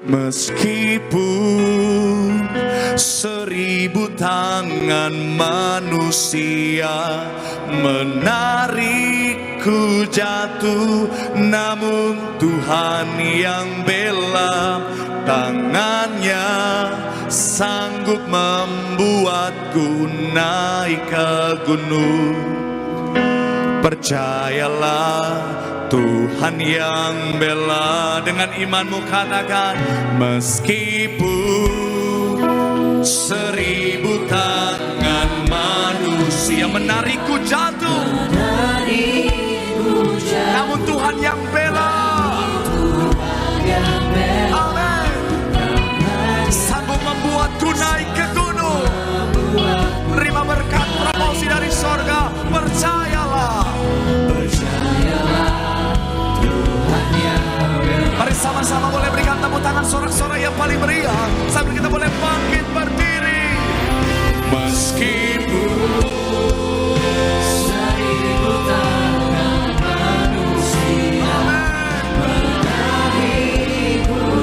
Meskipun 1000 tangan manusia menarikku jatuh, namun Tuhan yang bela, tangannya sanggup membuatku naik ke gunung. Percayalah, Tuhan yang bela. Dengan imanmu katakan, meskipun 1000 tangan manusia menarikku jatuh, namun Tuhan yang bela. Amin. Sanggup membuatku naik ke gunung. Terima berkat promosi dari sorga. Percayalah, Tuhan yang bela. Mari sama-sama boleh berikan tepuk tangan sorak-sorai yang paling meriah sambil kita boleh bangkit berdiri. Meskipun 1000 tangan manusia menarikku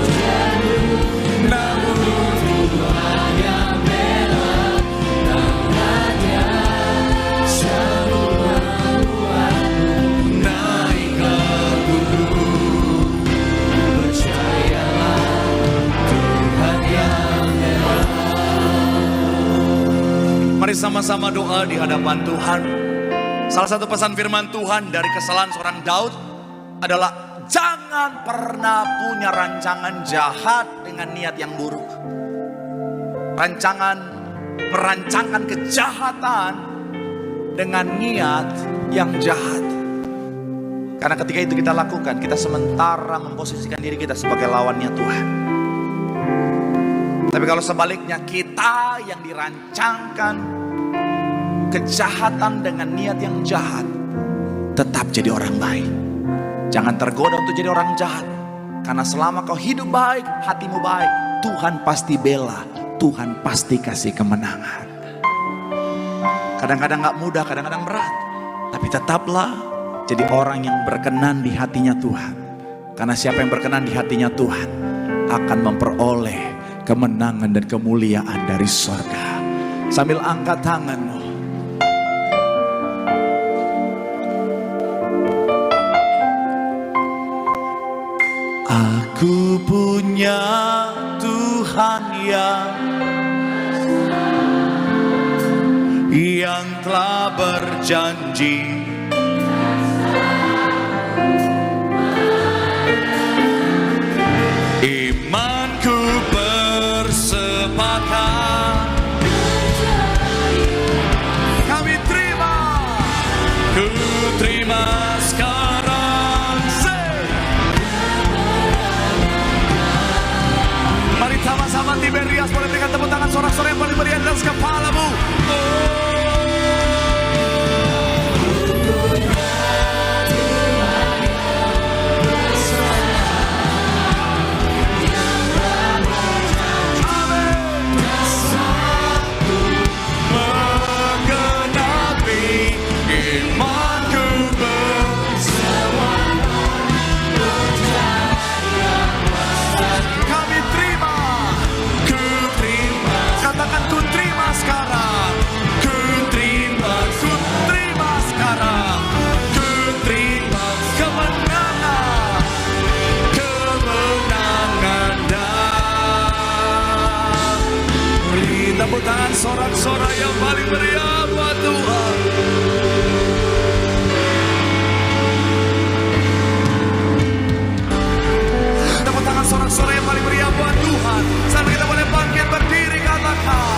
jatuh, namun Tuhan yang bela, tangannya sanggup membuatku naik ke gunung. Percayalah, Tuhan yang bela. Mari sama-sama doa di hadapan Tuhan. Salah satu pesan firman Tuhan dari kesalahan seorang Daud adalah jangan pernah punya rancangan jahat dengan niat yang buruk. Merancangkan kejahatan dengan niat yang jahat. Karena ketika itu kita lakukan, kita sementara memposisikan diri kita sebagai lawannya Tuhan. Tapi kalau sebaliknya, kita yang dirancangkan kejahatan dengan niat yang jahat, tetap jadi orang baik. Jangan tergoda untuk jadi orang jahat. Karena selama kau hidup baik, hatimu baik, Tuhan pasti bela, Tuhan pasti kasih kemenangan. Kadang-kadang gak mudah, kadang-kadang berat, tapi tetaplah jadi orang yang berkenan di hatinya Tuhan. Karena siapa yang berkenan di hatinya Tuhan akan memperoleh kemenangan dan kemuliaan dari surga. Sambil angkat tanganmu, aku punya Tuhan yang telah berjanji, imanku bersepakat, kami terima, ku terima sekarang. Mari sama-sama Tiberias boleh berikan tepuk tangan sorak-sorai yang paling meriah di atas kepalamu. Tepuk tangan sorak-sorai yang paling meriah buat Tuhan. Tepuk tangan sorak-sorai yang paling meriah buat Tuhan. Sampai kita boleh bangkit berdiri, katakan,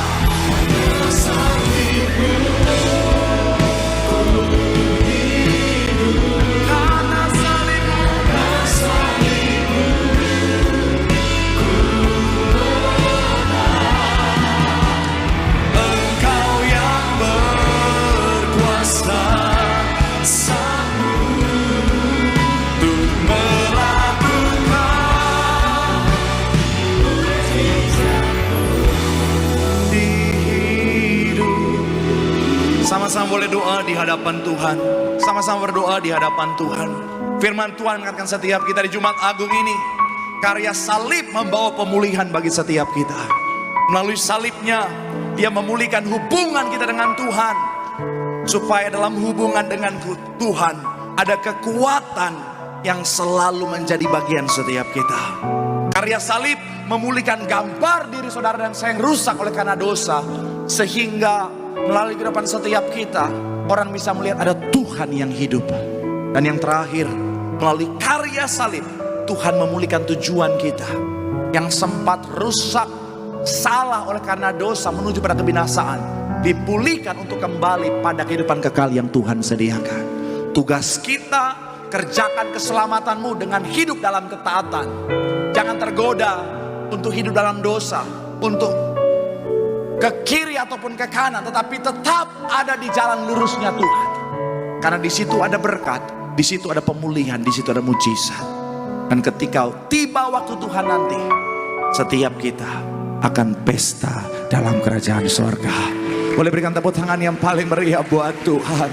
sama-sama boleh doa di hadapan Tuhan. Sama-sama berdoa di hadapan Tuhan. Firman Tuhan mengatakan setiap kita di Jumat Agung ini, Karya salib membawa pemulihan bagi setiap kita. Melalui salibnya, Dia memulihkan hubungan kita dengan Tuhan. Supaya dalam hubungan dengan Tuhan, ada kekuatan yang selalu menjadi bagian setiap kita. Karya salib memulihkan gambar diri saudara dan saya yang rusak oleh karena dosa. Sehingga melalui kehidupan setiap kita, orang bisa melihat ada Tuhan yang hidup. Dan yang terakhir, melalui karya salib, Tuhan memulihkan tujuan kita yang sempat rusak, salah oleh karena dosa menuju pada kebinasaan, dipulihkan untuk kembali pada kehidupan kekal yang Tuhan sediakan. Tugas kita, kerjakan keselamatanmu dengan hidup dalam ketaatan. Jangan tergoda untuk hidup dalam dosa, untuk ke kiri ataupun ke kanan, tetapi tetap ada di jalan lurusnya Tuhan. Karena di situ ada berkat, di situ ada pemulihan, di situ ada mujizat. Dan ketika tiba waktu Tuhan nanti, setiap kita akan pesta dalam kerajaan surga. Boleh berikan tepuk tangan yang paling meriah buat Tuhan.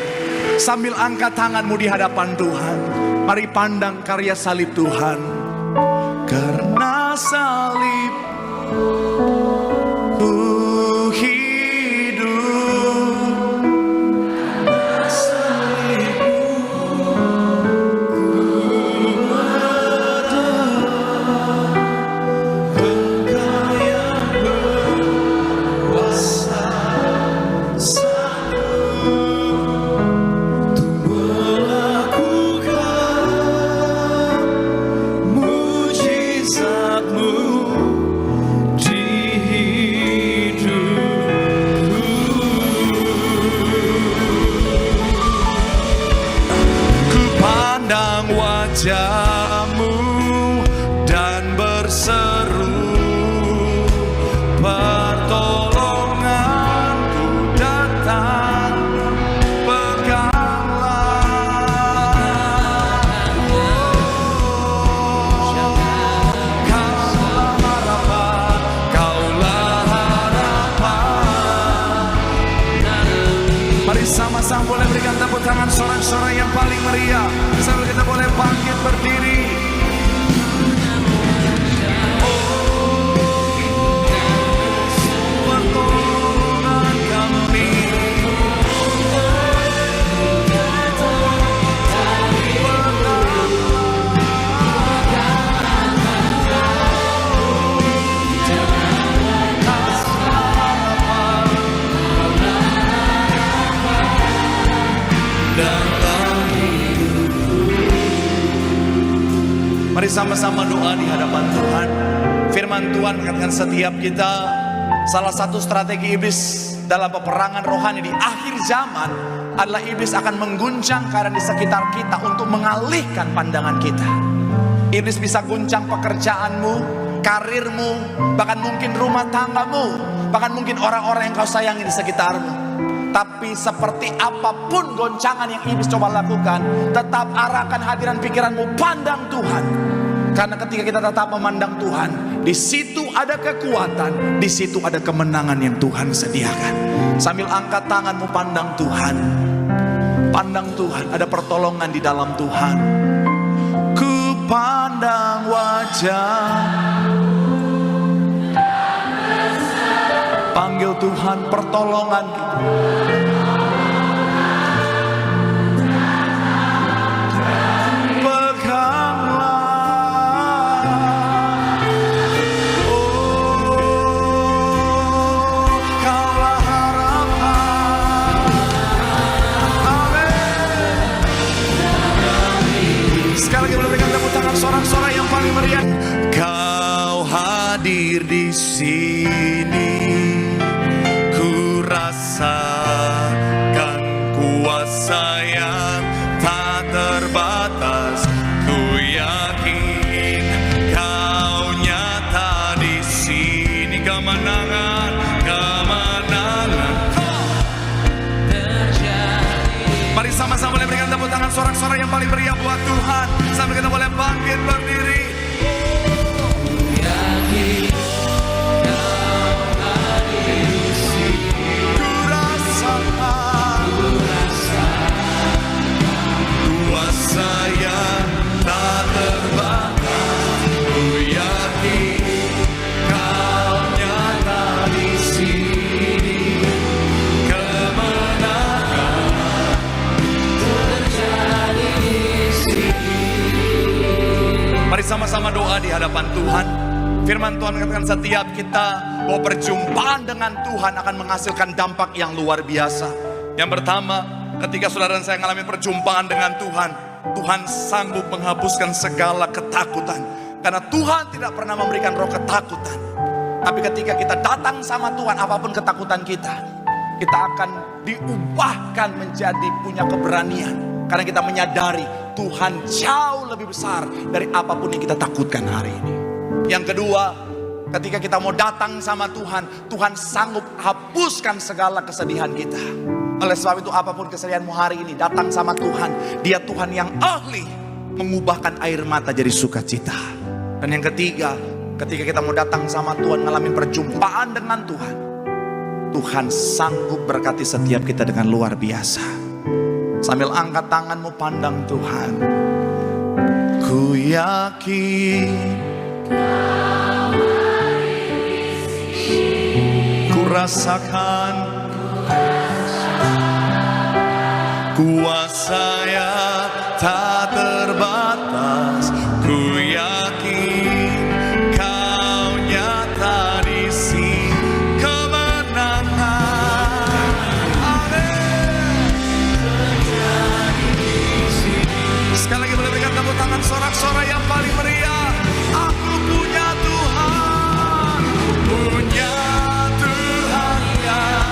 Sambil angkat tanganmu di hadapan Tuhan, mari pandang karya salib Tuhan. Karena salib ku hidup, karena salib ku ada, Engkau yang berkuasa untuk melakukan mujizat-Mu di hidupku. Ku pandang wajah-Mu dan berseru, pertolonganku datang, peganglah. Kaulah harapan, Kaulah harapan. Mari sama-sama boleh berikan tepuk tangan sorak-sorai yang paling meriah. Sambil kita boleh bangkit berdiri. Pertolongan kami, mari sama-sama doa di hadapan Tuhan. Firman Tuhan mengatakan setiap kita, salah satu strategi iblis dalam peperangan rohani di akhir zaman adalah iblis akan mengguncang keadaan di sekitar kita untuk mengalihkan pandangan kita. Iblis bisa guncang pekerjaanmu, karirmu, bahkan mungkin rumah tanggamu, bahkan mungkin orang-orang yang kau sayangi di sekitarmu. Tapi seperti apapun goncangan yang iblis coba lakukan, tetap arahkan hadiran pikiranmu, pandang Tuhan. Karena ketika kita tetap memandang Tuhan, di situ ada kekuatan, di situ ada kemenangan yang Tuhan sediakan. Sambil angkat tanganmu, pandang Tuhan. Pandang Tuhan, ada pertolongan di dalam Tuhan. Ku pandang wajah, panggil Tuhan pertolongan kita. Sorak-sorai yang paling meriah. Kau hadir di sini, ku rasakan kuasa yang tak terbatas. Ku yakin Kau nyata di sini. Kemenangan, kemenangan terjadi. Mari sama-sama boleh berikan tepuk tangan sorak-sorai yang paling meriah buat Tuhan. Sampai kita boleh bangkit berdiri. Yakin Kau hadir di sini. Ku rasakan kuasa yang tak terbatas. Ku yakin Firman Tuhan mengatakan setiap kita bahwa perjumpaan dengan Tuhan akan menghasilkan dampak yang luar biasa. Yang pertama, ketika saudara dan saya mengalami perjumpaan dengan Tuhan, Tuhan sanggup menghapuskan segala ketakutan. Karena Tuhan tidak pernah memberikan roh ketakutan. Tapi ketika kita datang sama Tuhan, apapun ketakutan kita akan diubahkan menjadi punya keberanian. Karena kita menyadari Tuhan jauh lebih besar dari apapun yang kita takutkan hari ini. Yang kedua, ketika kita mau datang sama Tuhan, Tuhan sanggup hapuskan segala kesedihan kita. Oleh sebab itu apapun kesedihanmu hari ini, datang sama Tuhan. Dia Tuhan yang ahli mengubahkan air mata jadi sukacita. Dan yang ketiga, ketika kita mau datang sama Tuhan, ngalamin perjumpaan dengan Tuhan, Tuhan sanggup berkati setiap kita dengan luar biasa. Sambil angkat tanganmu, pandang Tuhan. Ku yakin ku rasakan kuasa yang tak terbatas. Ku yakin Kau nyata di sini kemenangan. Amin. Sekali lagi boleh berikan tepuk tangan sorak-sorai yang paling meriah. Aku punya Tuhan, punya Tuhan yang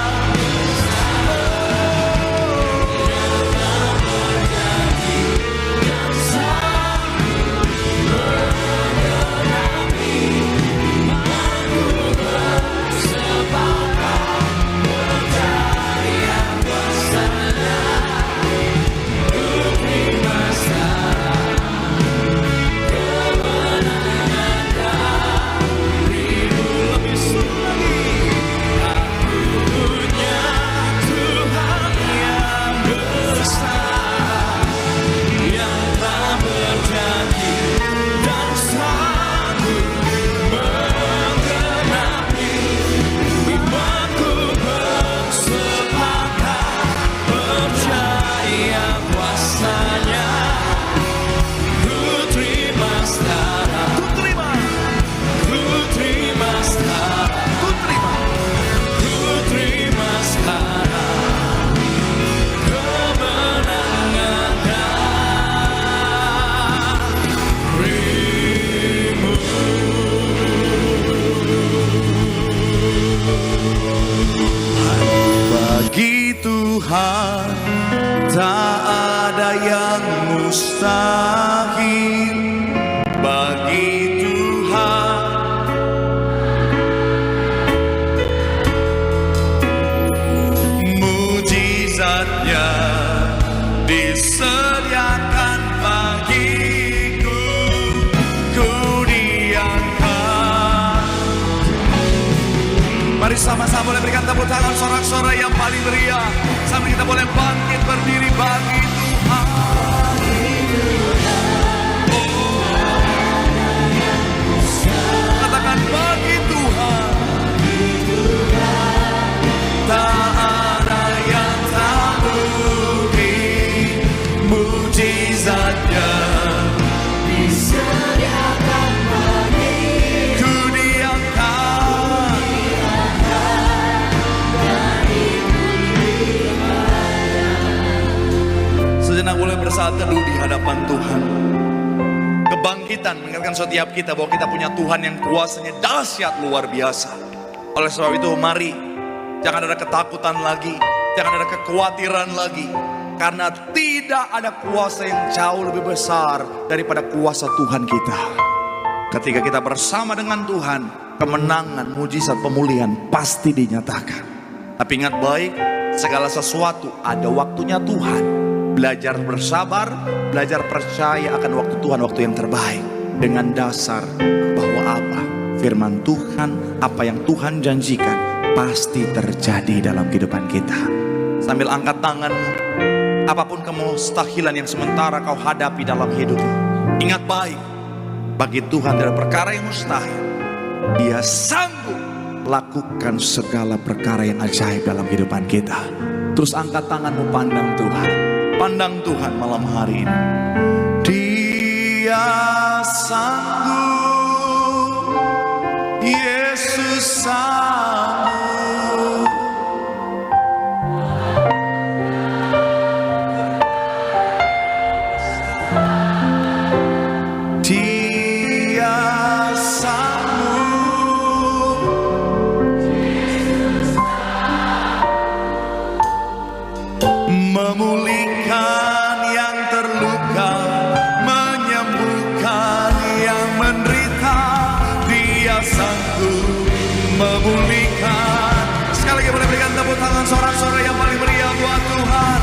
Tuhan tak ada yang mustahil bagi Tuhan. Mujizatnya disediakan bagiku, ku diangkat. Mari sama-sama boleh berikan tepuk tangan sorak-sorai yang paling meriah. Sambil kita boleh bangkit berdiri bagi Tuhan. Katakan bagi Tuhan. Tak ada yang tak mungkin. Mujizatnya disediakan bagiku, ku diangkat. Sejenak boleh bersatu teduh di hadapan Tuhan. Kebangkitan mengingatkan setiap kita bahwa kita punya Tuhan yang kuasanya dahsyat luar biasa. Oleh sebab itu mari jangan ada ketakutan lagi, jangan ada kekhawatiran lagi. Karena tidak ada kuasa yang jauh lebih besar daripada kuasa Tuhan kita. Ketika kita bersama dengan Tuhan, kemenangan, mujizat, pemulihan pasti dinyatakan. Tapi ingat baik, segala sesuatu ada waktunya Tuhan. Belajar bersabar, belajar percaya akan waktu Tuhan, waktu yang terbaik. Dengan dasar bahwa apa? Firman Tuhan, apa yang Tuhan janjikan pasti terjadi dalam kehidupan kita. Sambil angkat tanganmu, apapun kemustahilan yang sementara kau hadapi dalam hidupmu, ingat baik, bagi Tuhan tidak ada perkara yang mustahil. Dia sanggup lakukan segala perkara yang ajaib dalam kehidupan kita. Terus angkat tanganmu, pandang Tuhan. Pandang Tuhan malam hari ini. Dia sanggup sanggup. Dia sanggup memulihkan yang terluka, menyembuhkan yang menderita. Dia sanggup memulihkan. Sekali lagi boleh berikan tepuk tangan sorak-sorai yang paling meriah buat Tuhan.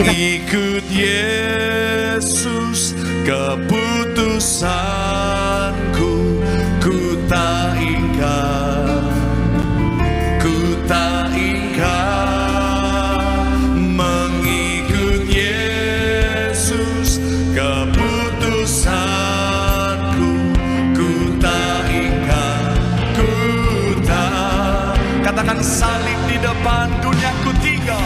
Ikut Yesus keputusanku, ku tak ingkar, ku tak ingkar. Mengikut Yesus keputusanku, ku tak ingkar, ku tak. Katakan salib di depan, dunia ku tinggal.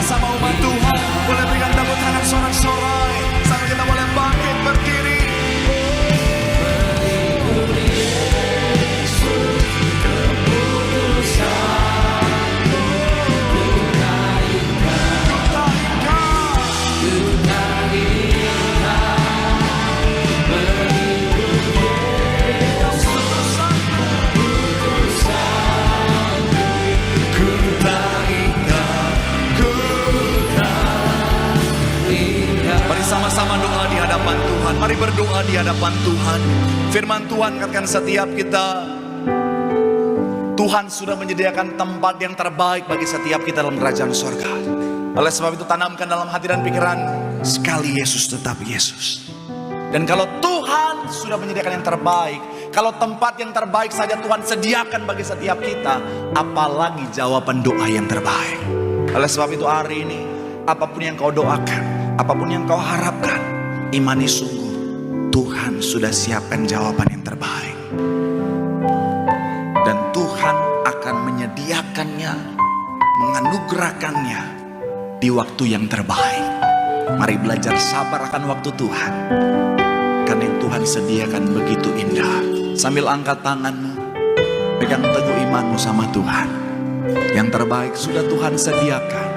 Sama umat Tuhan boleh berikan tepuk tangan sorak-sorai sampai kita boleh bangkit berdiri. Sama-sama doa di hadapan Tuhan. Mari berdoa di hadapan Tuhan. Firman Tuhan katakan setiap kita, Tuhan sudah menyediakan tempat yang terbaik bagi setiap kita dalam kerajaan sorga. Oleh sebab itu tanamkan dalam hati dan pikiran, sekali Yesus tetap Yesus. Dan kalau Tuhan sudah menyediakan yang terbaik, kalau tempat yang terbaik saja Tuhan sediakan bagi setiap kita, apalagi jawaban doa yang terbaik. Oleh sebab itu hari ini, apapun yang kau doakan, apapun yang kau harapkan, imani sungguh Tuhan sudah siapkan jawaban yang terbaik. Dan Tuhan akan menyediakannya, menganugerahkannya di waktu yang terbaik. Mari belajar sabar akan waktu Tuhan, karena yang Tuhan sediakan begitu indah. Sambil angkat tanganmu, pegang teguh imanmu sama Tuhan. Yang terbaik sudah Tuhan sediakan.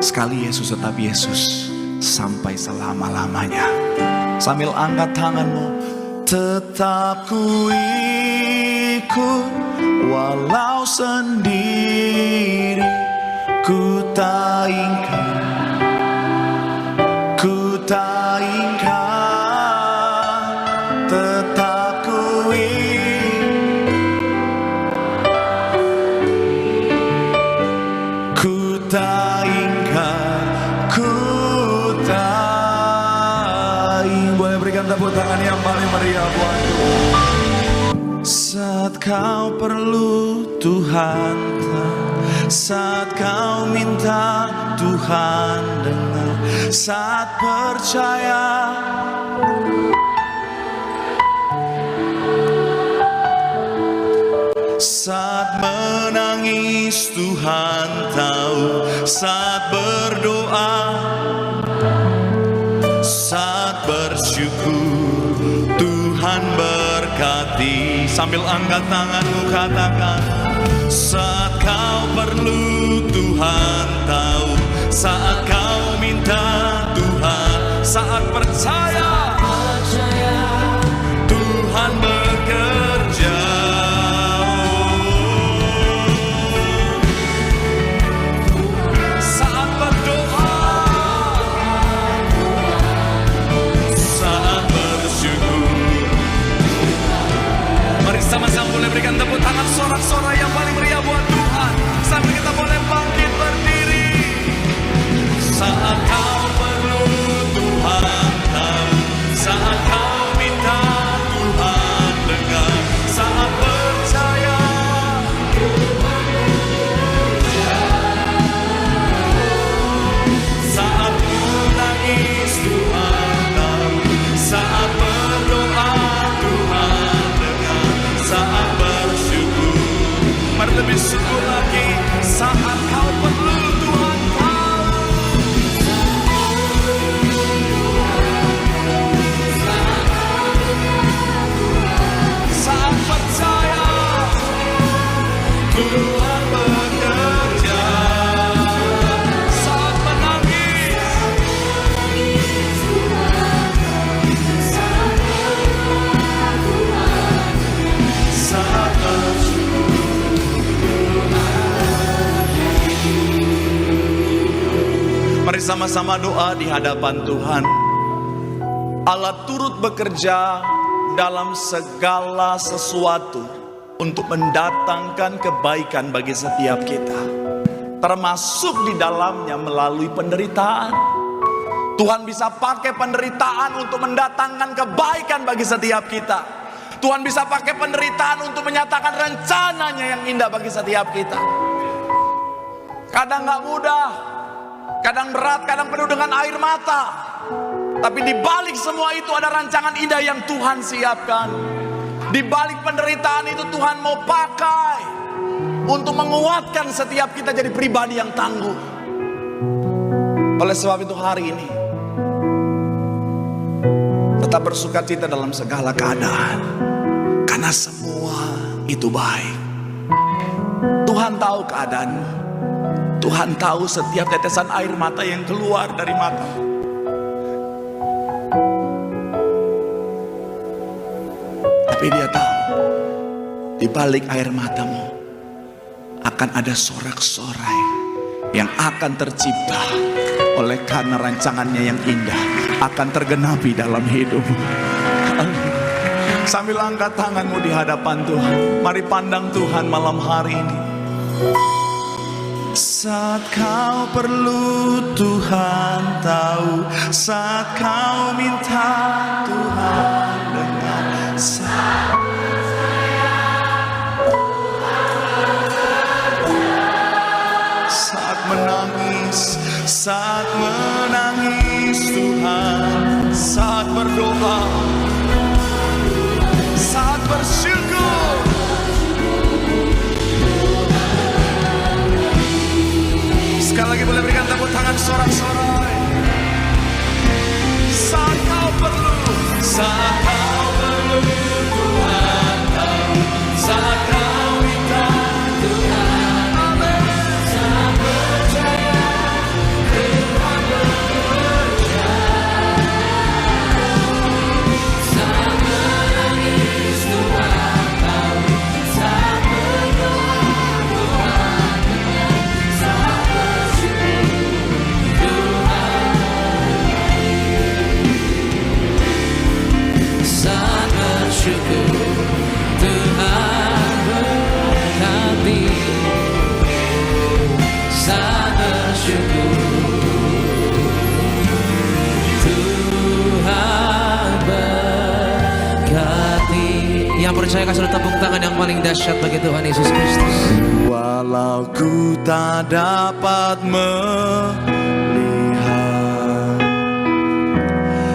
Sekali Yesus tetap Yesus sampai selama-lamanya. Sambil angkat tanganmu, tetap ku ikut walau sendiri, ku tak ingkar, ku tak ingkar, tetap ku ikut, ku tak ingkar, ku tak ingkar. Boleh berikan tepuk tangan yang paling meriah buat Tuhan. Saat kau perlu Tuhan, saat kau minta Tuhan dengar, saat percaya, saat menangis Tuhan tahu, saat berdoa, saat bersyukur Tuhan berkati. Sambil angkat tanganmu katakan, saat kau perlu Tuhan tahu, saat kau minta Tuhan sama-sama doa di hadapan Tuhan. Allah turut bekerja dalam segala sesuatu untuk mendatangkan kebaikan bagi setiap kita, termasuk di dalamnya melalui penderitaan. Tuhan bisa pakai penderitaan untuk mendatangkan kebaikan bagi setiap kita. Tuhan bisa pakai penderitaan untuk menyatakan rencananya yang indah bagi setiap kita. Kadang gak mudah, kadang berat, kadang penuh dengan air mata. Tapi di balik semua itu ada rancangan indah yang Tuhan siapkan. Di balik penderitaan itu Tuhan mau pakai untuk menguatkan setiap kita jadi pribadi yang tangguh. Oleh sebab itu hari ini tetap bersukacita dalam segala keadaan, karena semua itu baik. Tuhan tahu keadaanmu. Tuhan tahu setiap tetesan air mata yang keluar dari mata. Tapi Dia tahu di balik air matamu akan ada sorak-sorai yang akan tercipta oleh karena rancangannya yang indah akan tergenapi dalam hidupmu. Sambil angkat tanganmu di hadapan Tuhan, mari pandang Tuhan malam hari ini. Saat kau perlu Tuhan tahu, saat kau minta Tuhan dengar, saat menangis Tuhan, saat berdoa, saat bersyukur. Sekali lagi boleh berikan tepuk tangan sorak-sorai. Saat kau perlu Tuhan tahu, saat kau minta Tuhan, amin. Saat percaya Tuhan bekerja, saat menangis Tuhan tahu, saat berdoa Tuhan dengar, saat saat bersyukur Tuhan berkati, saat bersyukur Tuhan berkati. Yang percaya kasih tepuk tangan yang paling dahsyat bagi Tuhan Yesus Kristus. Walau ku tak dapat melihat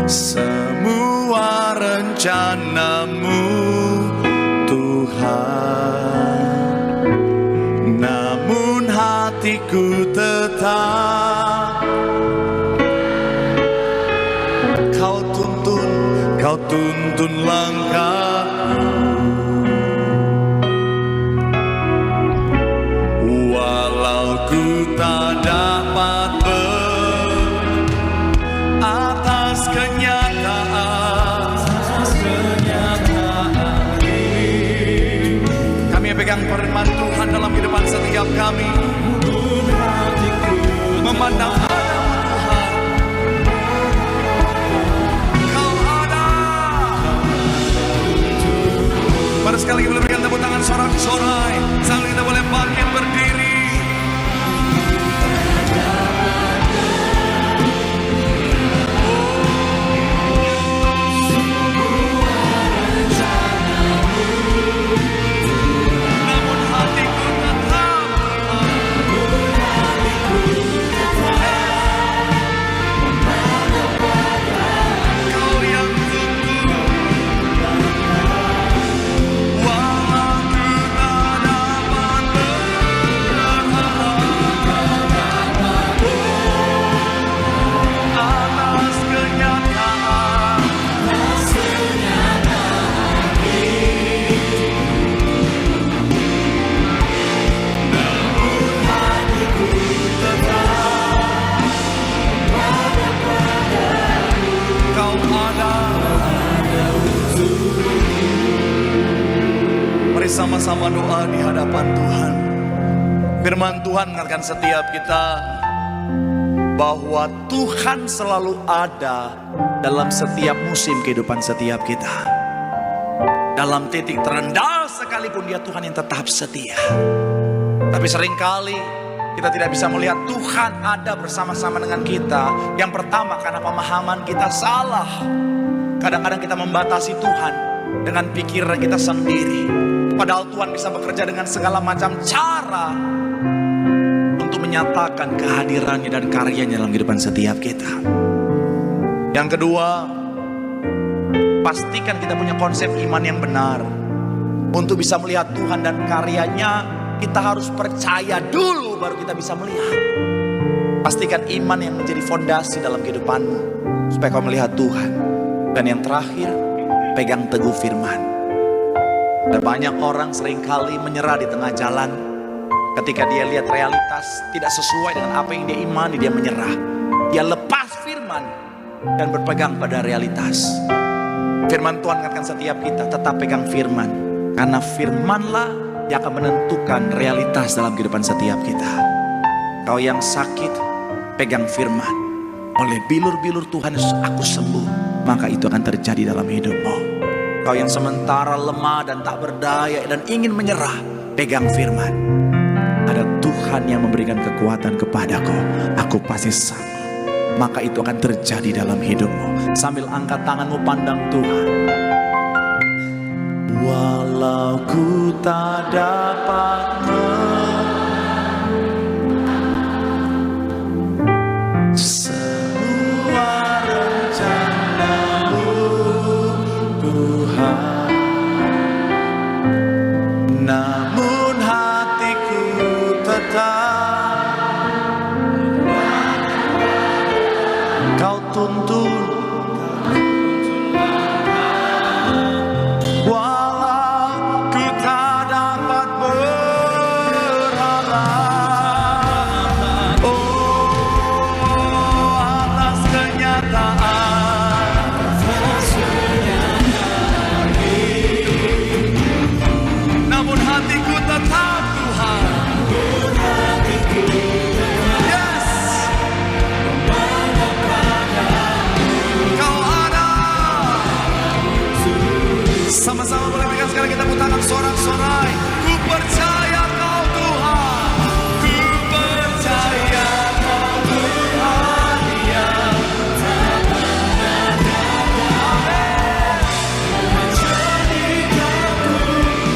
semua rencanamu Tuhan, namun hatiku tetap Kau tuntun langkahku. Walau ku tak dapat atas kenyataan ini, kami pegang firman Tuhan dalam kehidupan setiap kami. Memandang Tuhan, Kau ada. Pada sekali lagi boleh berikan tepuk tangan sorak-sorai. Sambil kita boleh bangkit berdiri. Sama-sama doa di hadapan Tuhan. Firman Tuhan mengatakan setiap kita bahwa Tuhan selalu ada dalam setiap musim kehidupan setiap kita. Dalam titik terendah sekalipun dia Tuhan yang tetap setia. Tapi seringkali kita tidak bisa melihat Tuhan ada bersama-sama dengan kita. Yang pertama karena pemahaman kita salah. Kadang-kadang kita membatasi Tuhan dengan pikiran kita sendiri. Padahal Tuhan bisa bekerja dengan segala macam cara untuk menyatakan kehadirannya dan karyanya dalam kehidupan setiap kita. Yang kedua, pastikan kita punya konsep iman yang benar. Untuk bisa melihat Tuhan dan karyanya, kita harus percaya dulu baru kita bisa melihat. Pastikan iman yang menjadi fondasi dalam kehidupanmu, supaya kau melihat Tuhan. Dan yang terakhir, pegang teguh firman. Dan banyak orang seringkali menyerah di tengah jalan. Ketika dia lihat realitas tidak sesuai dengan apa yang dia imani, dia menyerah. Dia lepas firman dan berpegang pada realitas. Firman Tuhan katakan setiap kita tetap pegang firman. Karena firmanlah yang akan menentukan realitas dalam kehidupan setiap kita. Kau yang sakit, pegang firman. Oleh bilur-bilur Tuhan Yesus aku sembuh. Maka itu akan terjadi dalam hidupmu. Kau yang sementara lemah dan tak berdaya dan ingin menyerah, pegang firman. Ada Tuhan yang memberikan kekuatan kepadaku. Aku pasti sanggup. Maka itu akan terjadi dalam hidupmu. Sambil angkat tanganmu pandang Tuhan. Walau ku tak dapat semua rencana-Mu Tuhan, namun hatiku tetap Kau tuntun. Walau ku tak dapat berharap, oh atas kenyataan, namun hatiku tetap Tuhan. Yes, Kau ada. Sama-sama boleh pegang sekarang, kita tangan sorak-sorai. Ku percaya Kau Tuhan. Ku percaya Kau Tuhan yang tak pernah gagal. Menjadikanku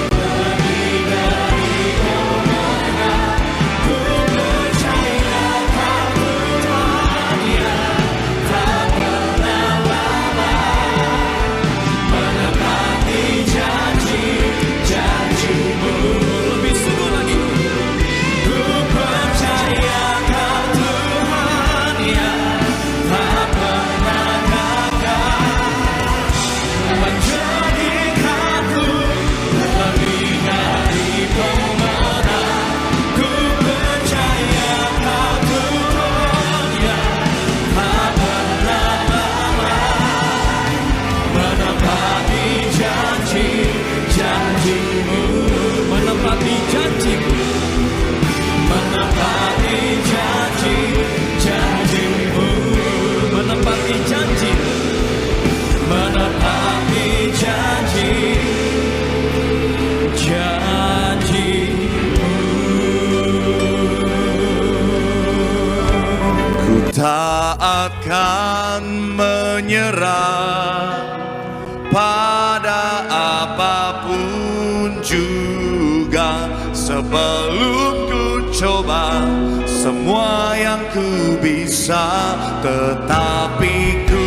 lebih dari omongan. Ku percaya Kau Tuhan yang tak pernah lalai. Menepati janji-janji-Mu. Lebih sungguh lagi. Ku percaya Kau Tuhan yang tak pernah gagal. Menjadikanku lebih dari pemenang. Ku percaya Kau Tuhan yang tak pernah lalai. Menepati janji-janji-Mu. Menepati janji-Mu. Menepati janji-janji-Mu. Menepati janji. Menepati janji-janji-Mu. Ku tak akan menyerah pada apapun juga, sebelum ku coba semua yang ku bisa, tetapi ku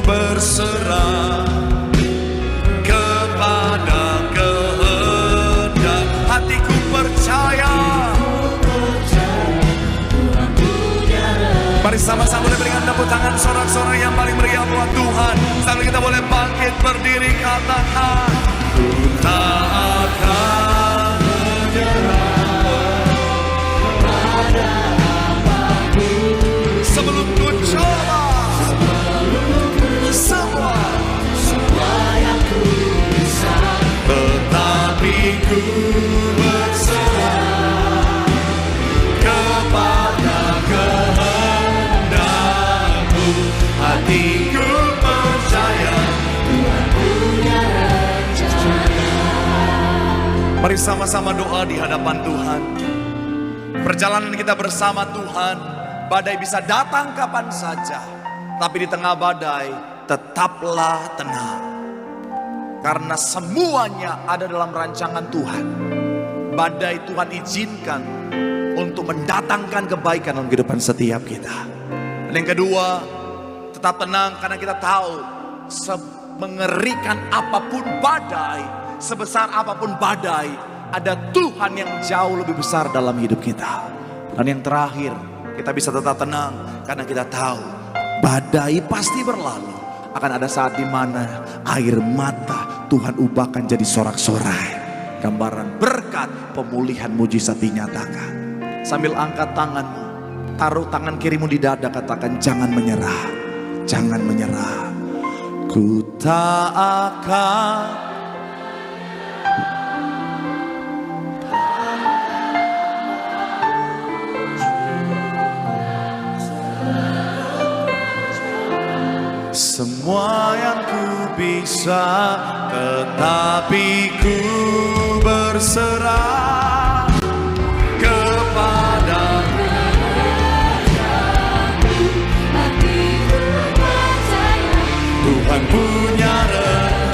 berserah kepada kehendak hatiku. Percaya. Mari sama-sama boleh berikan tepuk tangan sorak-sorai yang paling meriah buat Tuhan. Sambil kita boleh bangkit berdiri, katakan ku tak akan menyerah pada apapun, sebelum ku coba semua yang ku bisa, tetapi ku berserah kepada kehendak hatiku percaya Tuhan punya rencana. Mari sama-sama doa di hadapan Tuhan. Perjalanan kita bersama Tuhan, badai bisa datang kapan saja, tapi di tengah badai tetaplah tenang. Karena semuanya ada dalam rancangan Tuhan. Badai Tuhan izinkan untuk mendatangkan kebaikan dalam kehidupan setiap kita. Dan yang kedua, tetap tenang karena kita tahu mengerikan apapun badai, sebesar apapun badai, ada Tuhan yang jauh lebih besar dalam hidup kita. Dan yang terakhir, kita bisa tetap tenang karena kita tahu badai pasti berlalu. Akan ada saat di mana air mata Tuhan ubahkan jadi sorak-sorai. Gambaran berkat pemulihan mujizat dinyatakan. Sambil angkat tanganmu, taruh tangan kirimu di dada, katakan jangan menyerah. Jangan menyerah. Ku tak akan semua yang ku bisa, tetapi ku berserah kepada Tuhan punya.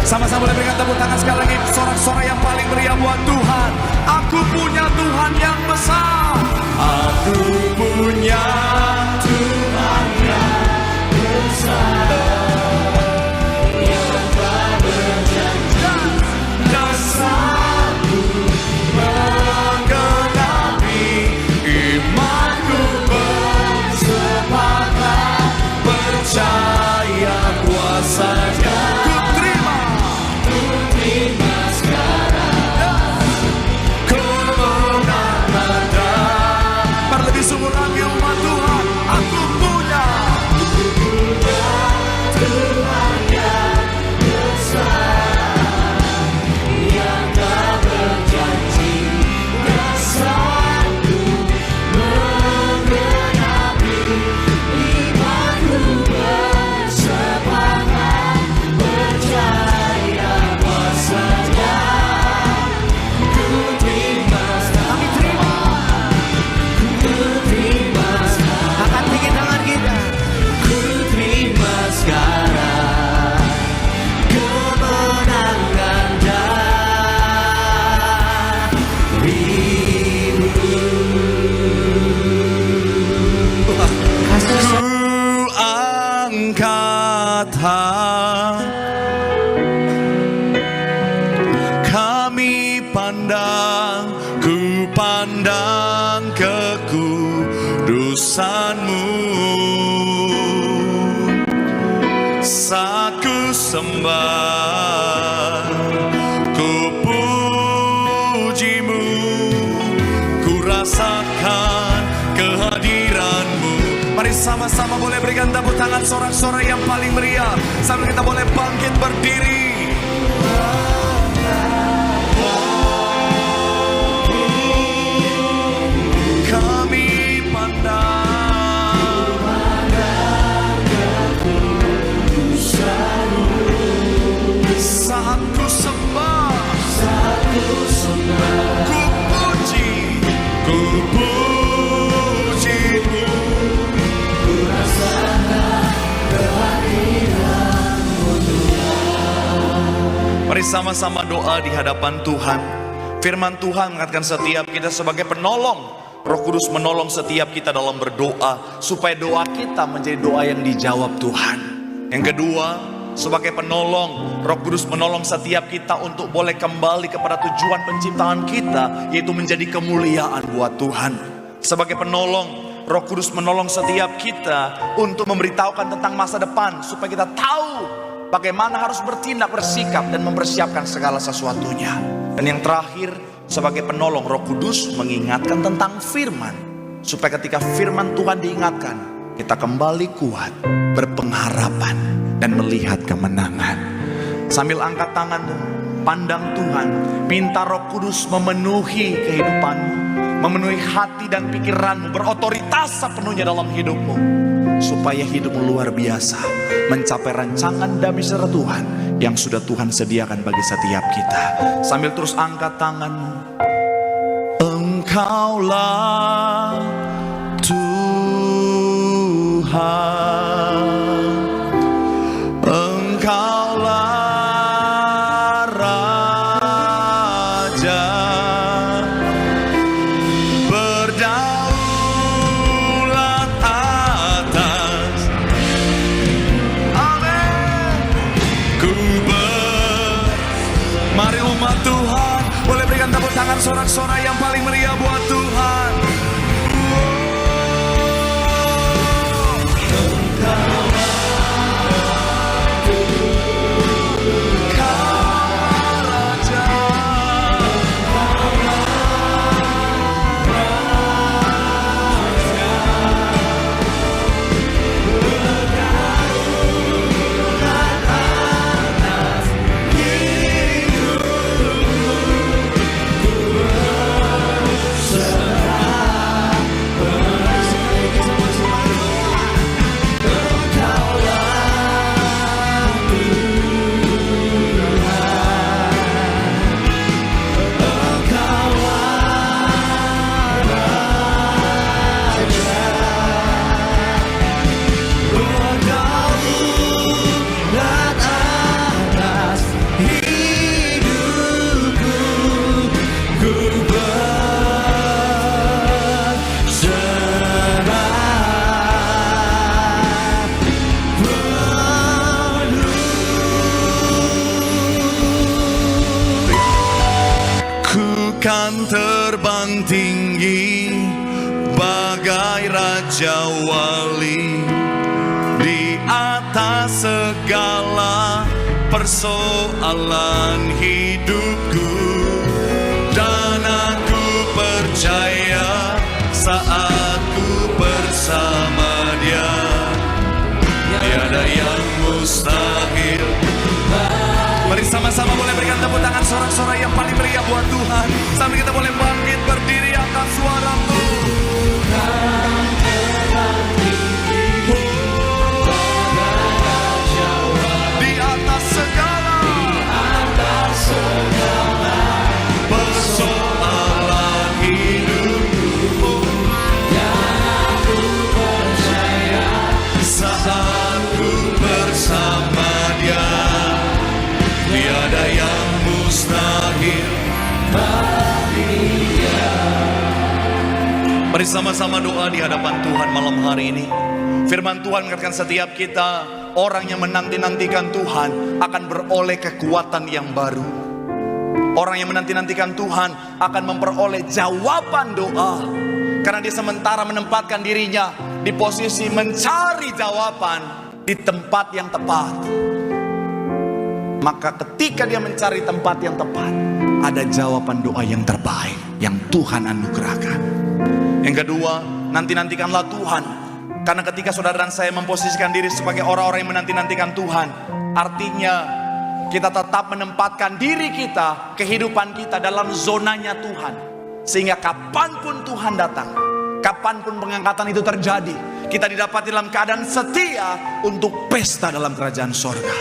Sama-sama boleh berikan tepuk tangan sekali lagi, sorak-sorai yang paling meriah buat Tuhan. Aku punya Tuhan yang besar. Aku punya Tuhan yang besar. Kami pandang, ku pandang kekudusan-Mu. Saat ku sembah, ku puji-Mu, ku rasakan kehadiran-Mu. Mari sama-sama boleh berikan tepuk tangan sorak-sorai yang paling meriah sambil kita boleh bangkit berdiri. Kami pandang kekudusan-Mu. Saat ku sembah, ku puji, ku puji-Mu, ku rasakan kehadiran-Mu. Mari sama-sama doa di hadapan Tuhan. Firman Tuhan mengatakan setiap kita sebagai penolong, Roh Kudus menolong setiap kita dalam berdoa, supaya doa kita menjadi doa yang dijawab Tuhan. Yang kedua, sebagai penolong, Roh Kudus menolong setiap kita untuk boleh kembali kepada tujuan penciptaan kita, yaitu menjadi kemuliaan buat Tuhan. Sebagai penolong, Roh Kudus menolong setiap kita untuk memberitahukan tentang masa depan, supaya kita tahu bagaimana harus bertindak, bersikap, dan mempersiapkan segala sesuatunya. Dan yang terakhir, sebagai penolong, Roh Kudus mengingatkan tentang firman, supaya ketika firman Tuhan diingatkan, kita kembali kuat, berpengharapan, dan melihat kemenangan. Sambil angkat tanganmu, pandang Tuhan, minta Roh Kudus memenuhi kehidupanmu, memenuhi hati dan pikiranmu, berotoritas sepenuhnya dalam hidupmu, supaya hidupmu luar biasa, mencapai rancangan damai sejahtera Tuhan yang sudah Tuhan sediakan bagi setiap kita. Sambil terus angkat tanganmu. Engkaulah Tuhan, Engkaulah Raja, berdaulat atas. Amin. Mari umat Tuhan, boleh berikan tepuk tangan sorak-sorai yang paling meriah buat Tuhan. Kan terbang tinggi bagai raja wali di atas segala persoalan hidupku, dan aku percaya saat ku bersama Dia, tiada yang mustahil. Mari sama-sama boleh berikan tepuk tangan sorak-sorai yang paling meriah buat Tuhan. Sambil kita boleh bangkit berdiri atas suaramu. Di atas segala persoalan hidupku, dan aku percaya saat ku bersama Dia, tiada yang mustahil bagi Dia. Mari sama-sama doa di hadapan Tuhan malam hari ini. Firman Tuhan mengatakan setiap kita, orang yang menanti-nantikan Tuhan akan beroleh kekuatan yang baru. Orang yang menanti-nantikan Tuhan akan memperoleh jawaban doa, karena dia sementara menempatkan dirinya di posisi mencari jawaban di tempat yang tepat. Maka ketika dia mencari tempat yang tepat, ada jawaban doa yang terbaik yang Tuhan anugerahkan. Yang kedua, nanti-nantikanlah Tuhan. Karena ketika saudara dan saya memposisikan diri sebagai orang-orang yang menanti-nantikan Tuhan, artinya kita tetap menempatkan diri kita, kehidupan kita dalam zonanya Tuhan. Sehingga kapanpun Tuhan datang, kapanpun pengangkatan itu terjadi, kita didapati dalam keadaan setia untuk pesta dalam kerajaan sorga.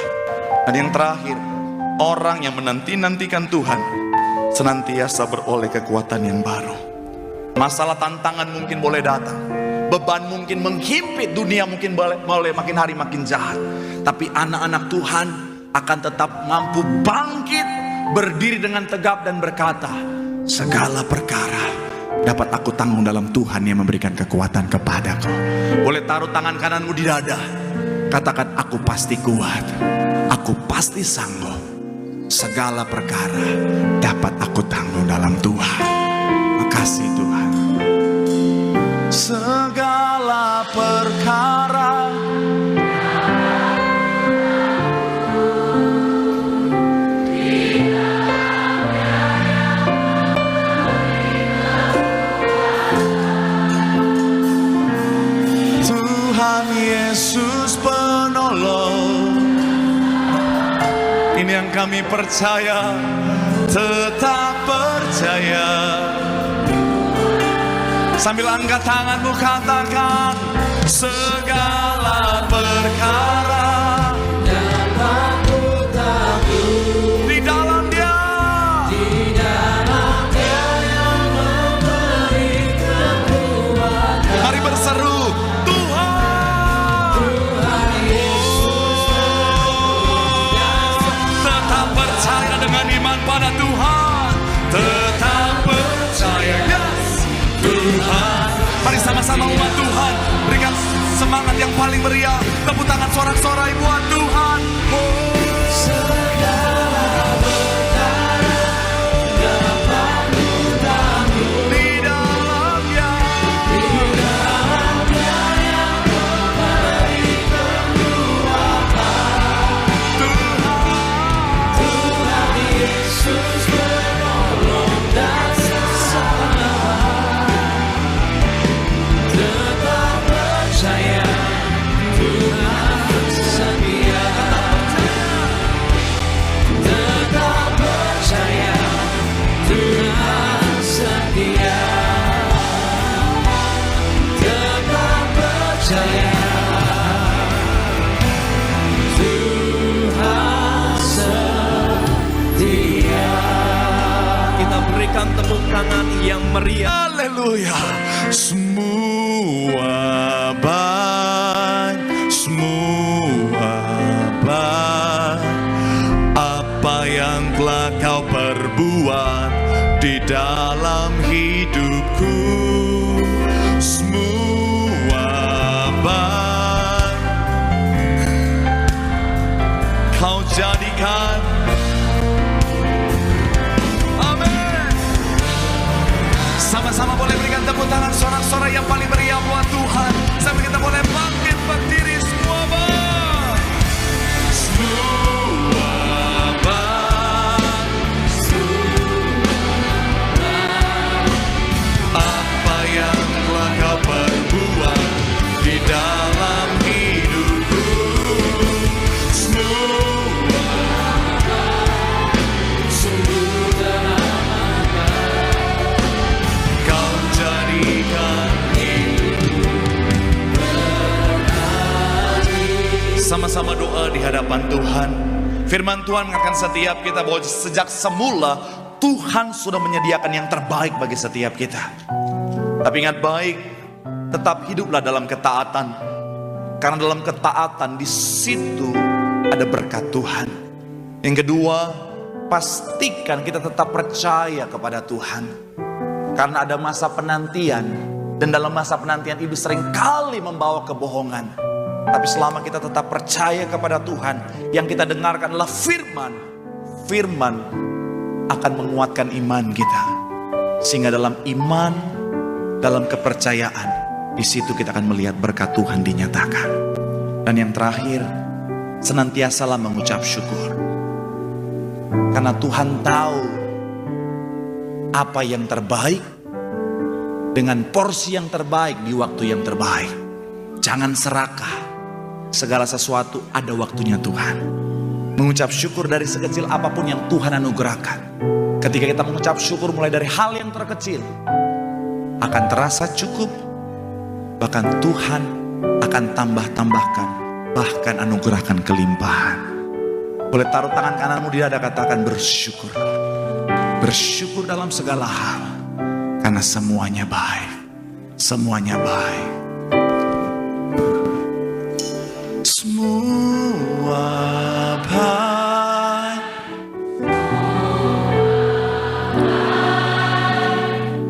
Dan yang terakhir, orang yang menanti-nantikan Tuhan senantiasa beroleh kekuatan yang baru. Masalah tantangan mungkin boleh datang, beban mungkin menghimpit, dunia mungkin boleh makin hari makin jahat, tapi anak-anak Tuhan akan tetap mampu bangkit, berdiri dengan tegap dan berkata, segala perkara dapat aku tanggung dalam Tuhan yang memberikan kekuatan kepadaku. Boleh taruh tangan kananmu di dada, katakan, aku pasti kuat, aku pasti sanggup. Segala perkara dapat aku tanggung dalam Tuhan. Makasih Tuhan. Segala perkara Tuhan Yesus penolong, ini yang kami percaya, tetap percaya. Sambil angkat tanganmu katakan, segala perkara dapat ku takluk di dalam Dia, yang memberi kekuatan. Mari berseru, Tuhan, Tuhan Yesus, tetap percaya dengan iman pada Tuhan, tetap percaya, yes, Tuhan. Mari sama-sama umat Tuhan, berikan semangat yang paling meriah, tepuk tangan sorak-sorai buat Tuhan. Segala perkara dapat ku takluk di dalam-Nya, yang memberi kekuatan. Tuhan Yesus penolong dan sesama, tetap percaya Tuhan setia, tetap percaya Tuhan setia, tetap percaya Tuhan setia. Kita berikan tepuk tangan yang meriah. Haleluya. Semua baik, semua baik, apa yang telah Kau perbuat di dalam hidupku. Semua baik, Kau jadikan. Amin. Sama-sama boleh berikan tepuk tangan sorak-sorai yang paling meriah buat Tuhan. Sampai kita boleh bangkit berdiri semua bang. Semua bang, apa yang telah Kau perbuat di dalam hidupku. Semua Kau jadikan. Sama-sama doa di hadapan Tuhan. Firman Tuhan mengatakan setiap kita bahwa sejak semula Tuhan sudah menyediakan yang terbaik bagi setiap kita. Tapi ingat baik, tetap hiduplah dalam ketaatan. Karena dalam ketaatan di situ ada berkat Tuhan. Yang kedua, pastikan kita tetap percaya kepada Tuhan. Karena ada masa penantian, dan dalam masa penantian itu seringkali membawa kebohongan. Tapi selama kita tetap percaya kepada Tuhan, yang kita dengarkan adalah firman. Firman akan menguatkan iman kita. Sehingga dalam iman, dalam kepercayaan, di situ kita akan melihat berkat Tuhan dinyatakan. Dan yang terakhir, senantiasalah mengucap syukur. Karena Tuhan tahu apa yang terbaik dengan porsi yang terbaik di waktu yang terbaik. Jangan serakah. Segala sesuatu ada waktunya Tuhan. Mengucap syukur dari sekecil apapun yang Tuhan anugerahkan. Ketika kita mengucap syukur mulai dari hal yang terkecil, akan terasa cukup. Bahkan Tuhan akan tambah-tambahkan, bahkan anugerahkan kelimpahan. Boleh taruh tangan kananmu di dada, katakan bersyukur. Bersyukur dalam segala hal. Karena semuanya baik. Semuanya baik. Semua baik,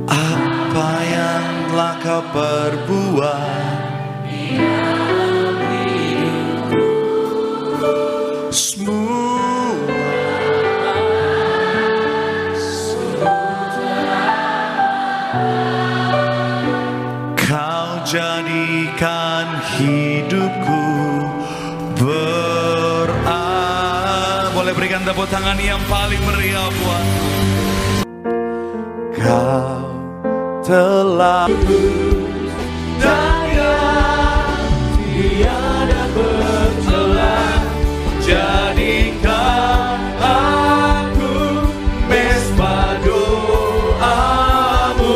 apa yang telah Kau perbuat semua Kau jadikan hidupku. Boleh berikan tepuk tangan yang paling meriah buat Kau telah daya tiada bercela, jadikan aku mesbah doamu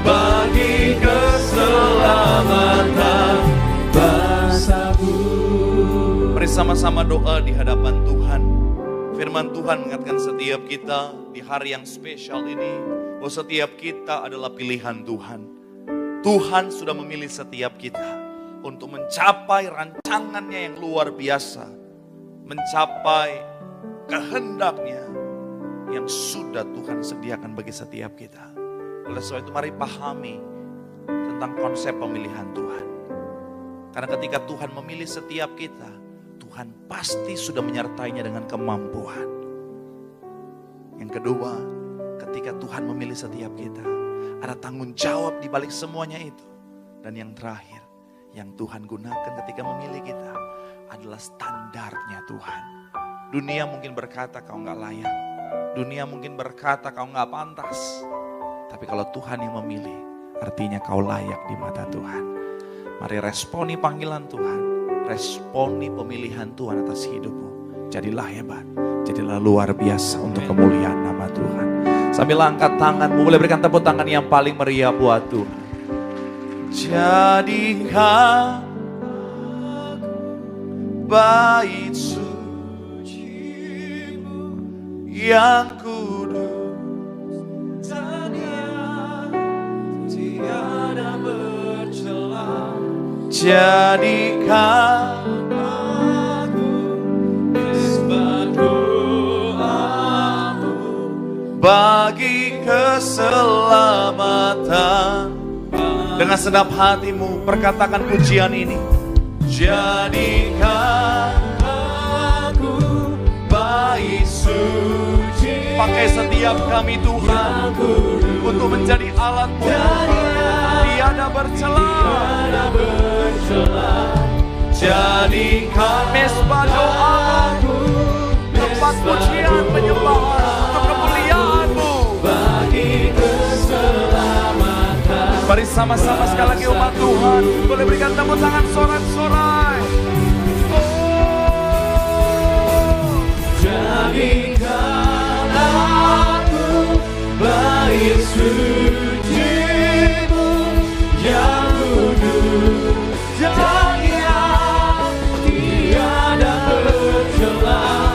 bagi keselamatan Mari sama-sama doa di hadapan Tuhan. Firman Tuhan mengingatkan setiap kita di hari yang spesial ini, bahwa setiap kita adalah pilihan Tuhan. Tuhan sudah memilih setiap kita untuk mencapai rancangannya yang luar biasa. Mencapai kehendaknya yang sudah Tuhan sediakan bagi setiap kita. Oleh sebab itu mari pahami tentang konsep pemilihan Tuhan. Karena ketika Tuhan memilih setiap kita, Tuhan pasti sudah menyertainya dengan kemampuan. Yang kedua, ketika Tuhan memilih setiap kita, ada tanggung jawab di balik semuanya itu. Dan yang terakhir, yang Tuhan gunakan ketika memilih kita adalah standarnya Tuhan. Dunia mungkin berkata kau nggak layak. Dunia mungkin berkata kau nggak pantas. Tapi kalau Tuhan yang memilih, artinya kau layak di mata Tuhan. Mari responi panggilan Tuhan. Responi pemilihan Tuhan atas hidupmu. Jadilah hebat. Jadilah luar biasa untuk kemuliaan nama Tuhan. Sambil angkat tanganmu, boleh berikan tepuk tangan yang paling meriah buat Tuhan. Jadikan bait suci-Mu yang kudus dan yang tiada bercela. Jadikan aku misbah doa-Mu bagi keselamatan. Dengan sedap hatimu perkatakan pujian ini. Jadikan aku bait suci. Pakai setiap kami Tuhan untuk menjadi alat-Mu. Tiada bercela. Jadikan mesbah doa-Mu, tempat pujian penyembahan untuk kemuliaan-Mu. Bagi keselamatan. Mari sama-sama sekali lagi umat Tuhan, boleh berikan tepuk tangan sorak-sorai. Jadikan aku bait suci-Mu yang kudus dan yang tiada bercela.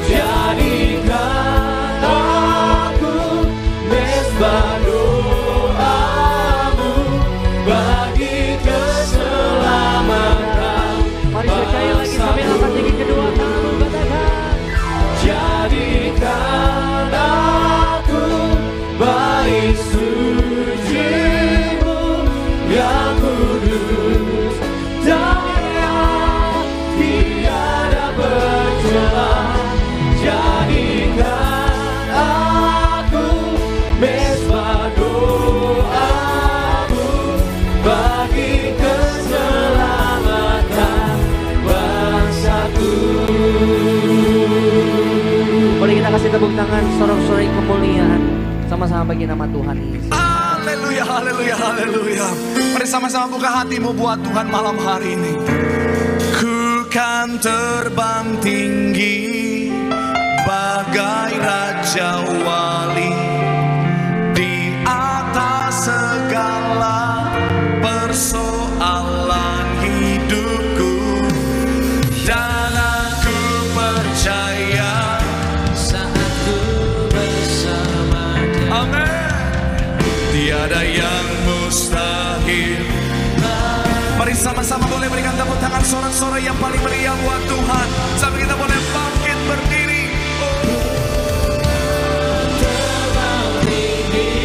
Jadikan aku mesbah doa-Mu bagi keselamatan. Mari percaya lagi sampai angkat tinggi kedua tanganmu, katakan. Jadikan aku bait suci-Mu yang kudus dan yang tiada bercela. Jadikan aku mesbah doa-Mu bagi keselamatan bangsaku. Boleh kita kasih tepuk tangan sorak-sorai kemuliaan sama-sama bagi nama Tuhan Yesus. Haleluya, haleluya, haleluya. Mari sama-sama buka hatimu buat Tuhan malam hari ini. Ku kan terbang tinggi bagai raja wali di atas segala persoalan hidupku. Dan aku percaya saat ku bersama Dia. Amin. Tiada yang mustahil. Mari sama-sama boleh berikan tepuk tangan sorak-sorai yang paling meriah buat Tuhan. Sampai kita boleh bangkit berdiri.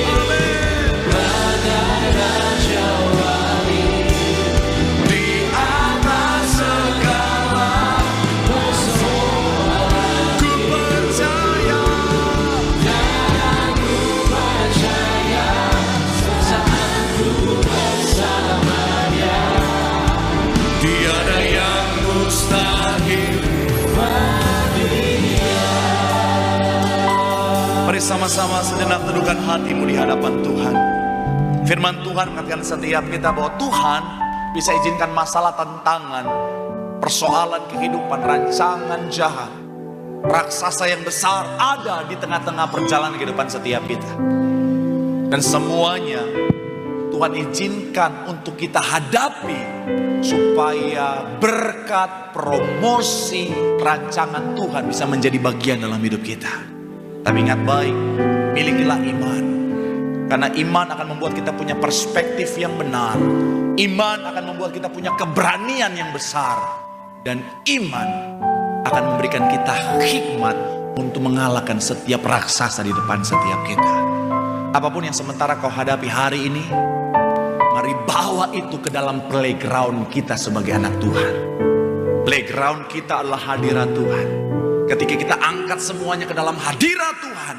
Amin. Bagai raja wali di atas segala persoalan. Ku percaya. Dan aku percaya saat ku bersama Dia. Tiada yang mustahil bagi Dia. Mari sama-sama sejenak teduhkan hatimu di hadapan Tuhan. Firman Tuhan mengatakan setiap kita bahwa Tuhan bisa izinkan masalah, tantangan, persoalan kehidupan, rancangan jahat, raksasa yang besar ada di tengah-tengah perjalanan kehidupan setiap kita. Dan semuanya Tuhan izinkan untuk kita hadapi, supaya berkat, promosi, rancangan Tuhan bisa menjadi bagian dalam hidup kita. Tapi ingat baik, milikilah iman. Karena iman akan membuat kita punya perspektif yang benar. Iman akan membuat kita punya keberanian yang besar. Dan iman akan memberikan kita hikmat untuk mengalahkan setiap raksasa di depan setiap kita. Apapun yang sementara kau hadapi hari ini, mari bawa itu ke dalam playground kita sebagai anak Tuhan. Playground kita adalah hadirat Tuhan. Ketika kita angkat semuanya ke dalam hadirat Tuhan,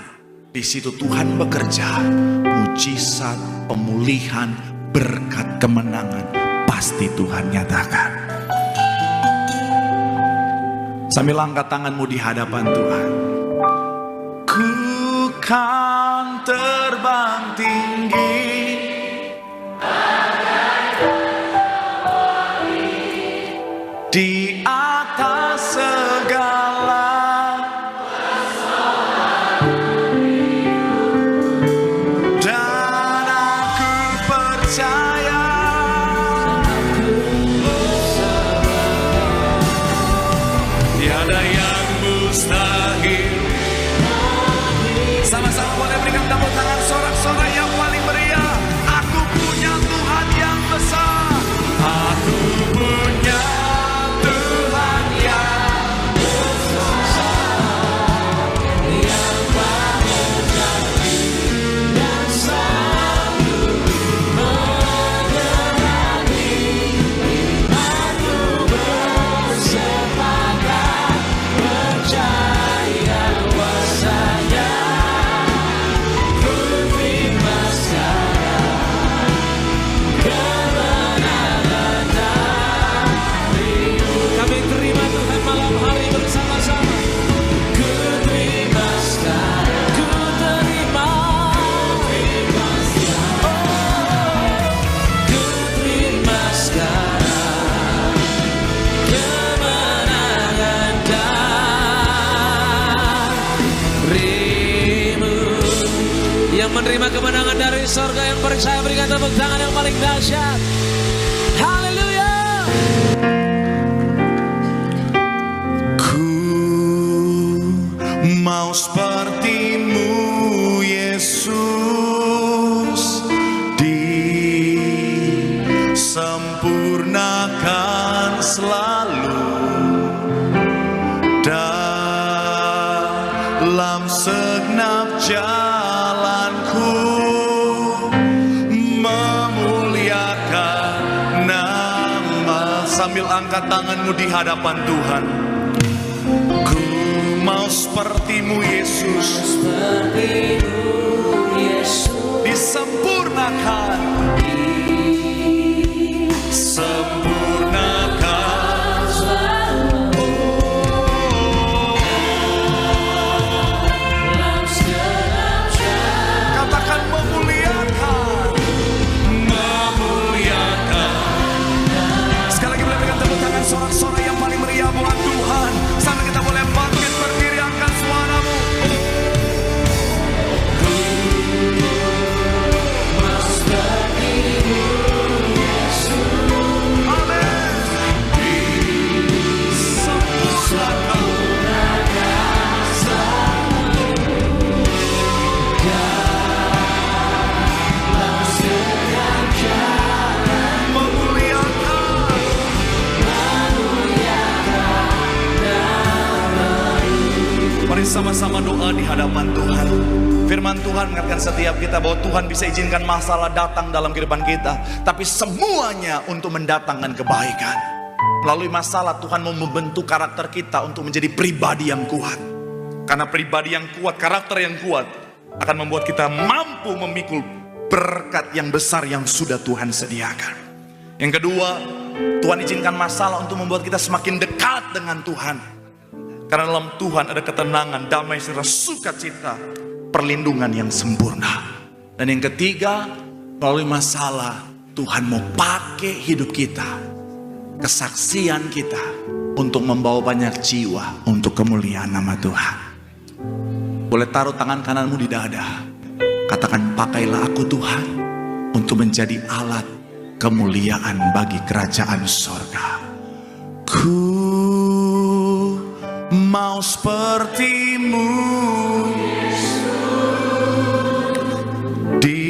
di situ Tuhan bekerja. Mujizat, pemulihan, berkat, kemenangan pasti Tuhan nyatakan. Sambil angkat tanganmu di hadapan Tuhan. Ku kan terbang tinggi di atas segala, dan aku percaya tiada yang mustahil. Sama-sama boleh berikan tepuk tangan sorak-sorai yang paling meriah. Aku punya Tuhan yang besar. Aku punya Tuhan yang besar, yang mengerti dan selalu menyertai. Aku bersepakat percaya kuasa-Nya. Kami terima Tuhan malam hari bersama-sama. Ku terima sekarang, ku terima, ku terima sekarang kemenangan darimu. Yang menerima kemenangan dari sorga, yang percaya berikan tepuk tangan yang paling dahsyat. Haleluya. Mau seperti-Mu Yesus, disempurnakan selalu dalam segenap jalanku, memuliakan nama. Sambil angkat tanganmu di hadapan Tuhan. Mau seperti-Mu Yesus, disempurnakan, sempurnakan selalu. Katakan memuliakan, memuliakan. Sekali lagi boleh berikan tepuk tangan sorak-sorai yang paling meriah buat Tuhan. Sampai kita boleh bangkit berdiri, angkat suaramu. Mari sama-sama doa di hadapan Tuhan. Firman Tuhan mengatakan setiap kita bahwa Tuhan bisa izinkan masalah datang dalam kehidupan kita, tapi semuanya untuk mendatangkan kebaikan. Melalui masalah Tuhan mau membentuk karakter kita untuk menjadi pribadi yang kuat. Karena pribadi yang kuat, karakter yang kuat akan membuat kita mampu memikul berkat yang besar yang sudah Tuhan sediakan. Yang kedua, Tuhan izinkan masalah untuk membuat kita semakin dekat dengan Tuhan. Karena dalam Tuhan ada ketenangan, damai serta sukacita, perlindungan yang sempurna. Dan yang ketiga, melalui masalah Tuhan mau pakai hidup kita, kesaksian kita, untuk membawa banyak jiwa untuk kemuliaan nama Tuhan. Boleh taruh tangan kananmu di dada, katakan, pakailah aku Tuhan untuk menjadi alat kemuliaan bagi kerajaan sorga. Ku mau sepertimu di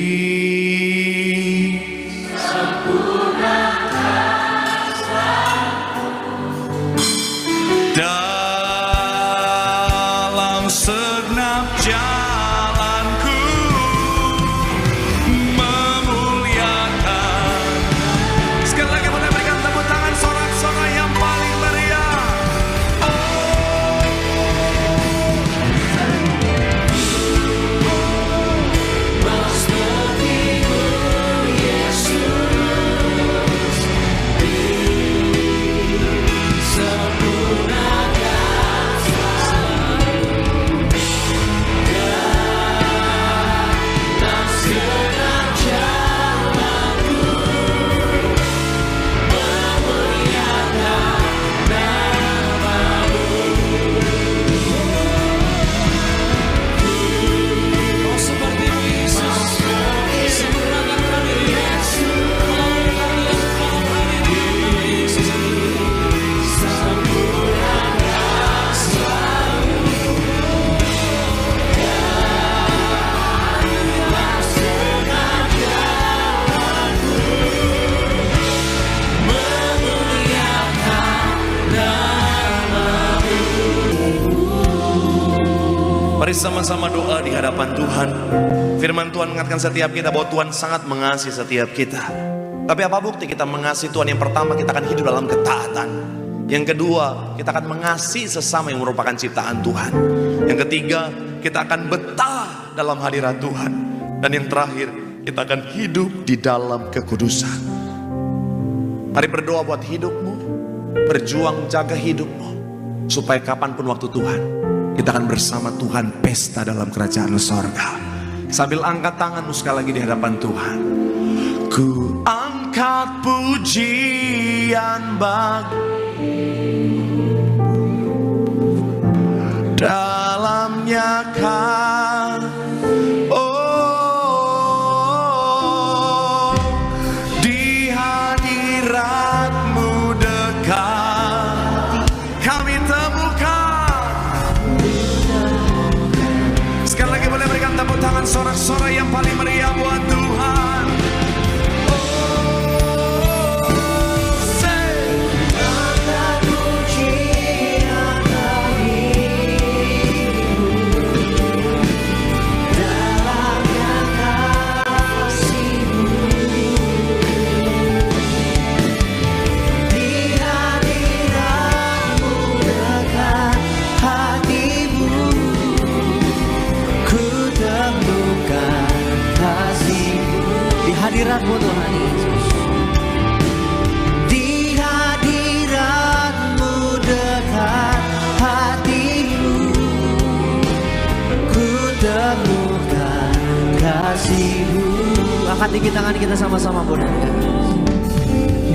dalam segenap jalanku memuliakan. Sekali lagi boleh berikan tepuk tangan sorak-sorai yang paling meriah. Mari sama-sama doa di hadapan Tuhan. Firman Tuhan mengingatkan setiap kita bahwa Tuhan sangat mengasihi setiap kita. Tapi apa bukti kita mengasihi Tuhan? Yang pertama, kita akan hidup dalam ketaatan. Yang kedua, kita akan mengasihi sesama yang merupakan ciptaan Tuhan. Yang ketiga, kita akan betah dalam hadirat Tuhan. Dan yang terakhir, kita akan hidup di dalam kekudusan. Mari berdoa buat hidupmu, berjuang jaga hidupmu, supaya kapanpun waktu Tuhan, kita akan bersama Tuhan pesta dalam kerajaan sorga. Sambil angkat tanganmu sekali lagi di hadapan Tuhan. Ku angkat pujian bagi dalamnya kan. Oh, di hadiratmu dekat kami temukan. Sekali lagi boleh berikan tepuk tangan sorak-sorai yang paling meriah buat Tuhan. Hadiratmu Tuhan Yesus, di hadiratmu dekat hatimu, ku temukan kasihmu. angkat tinggi tangan kita sama-sama Bunda.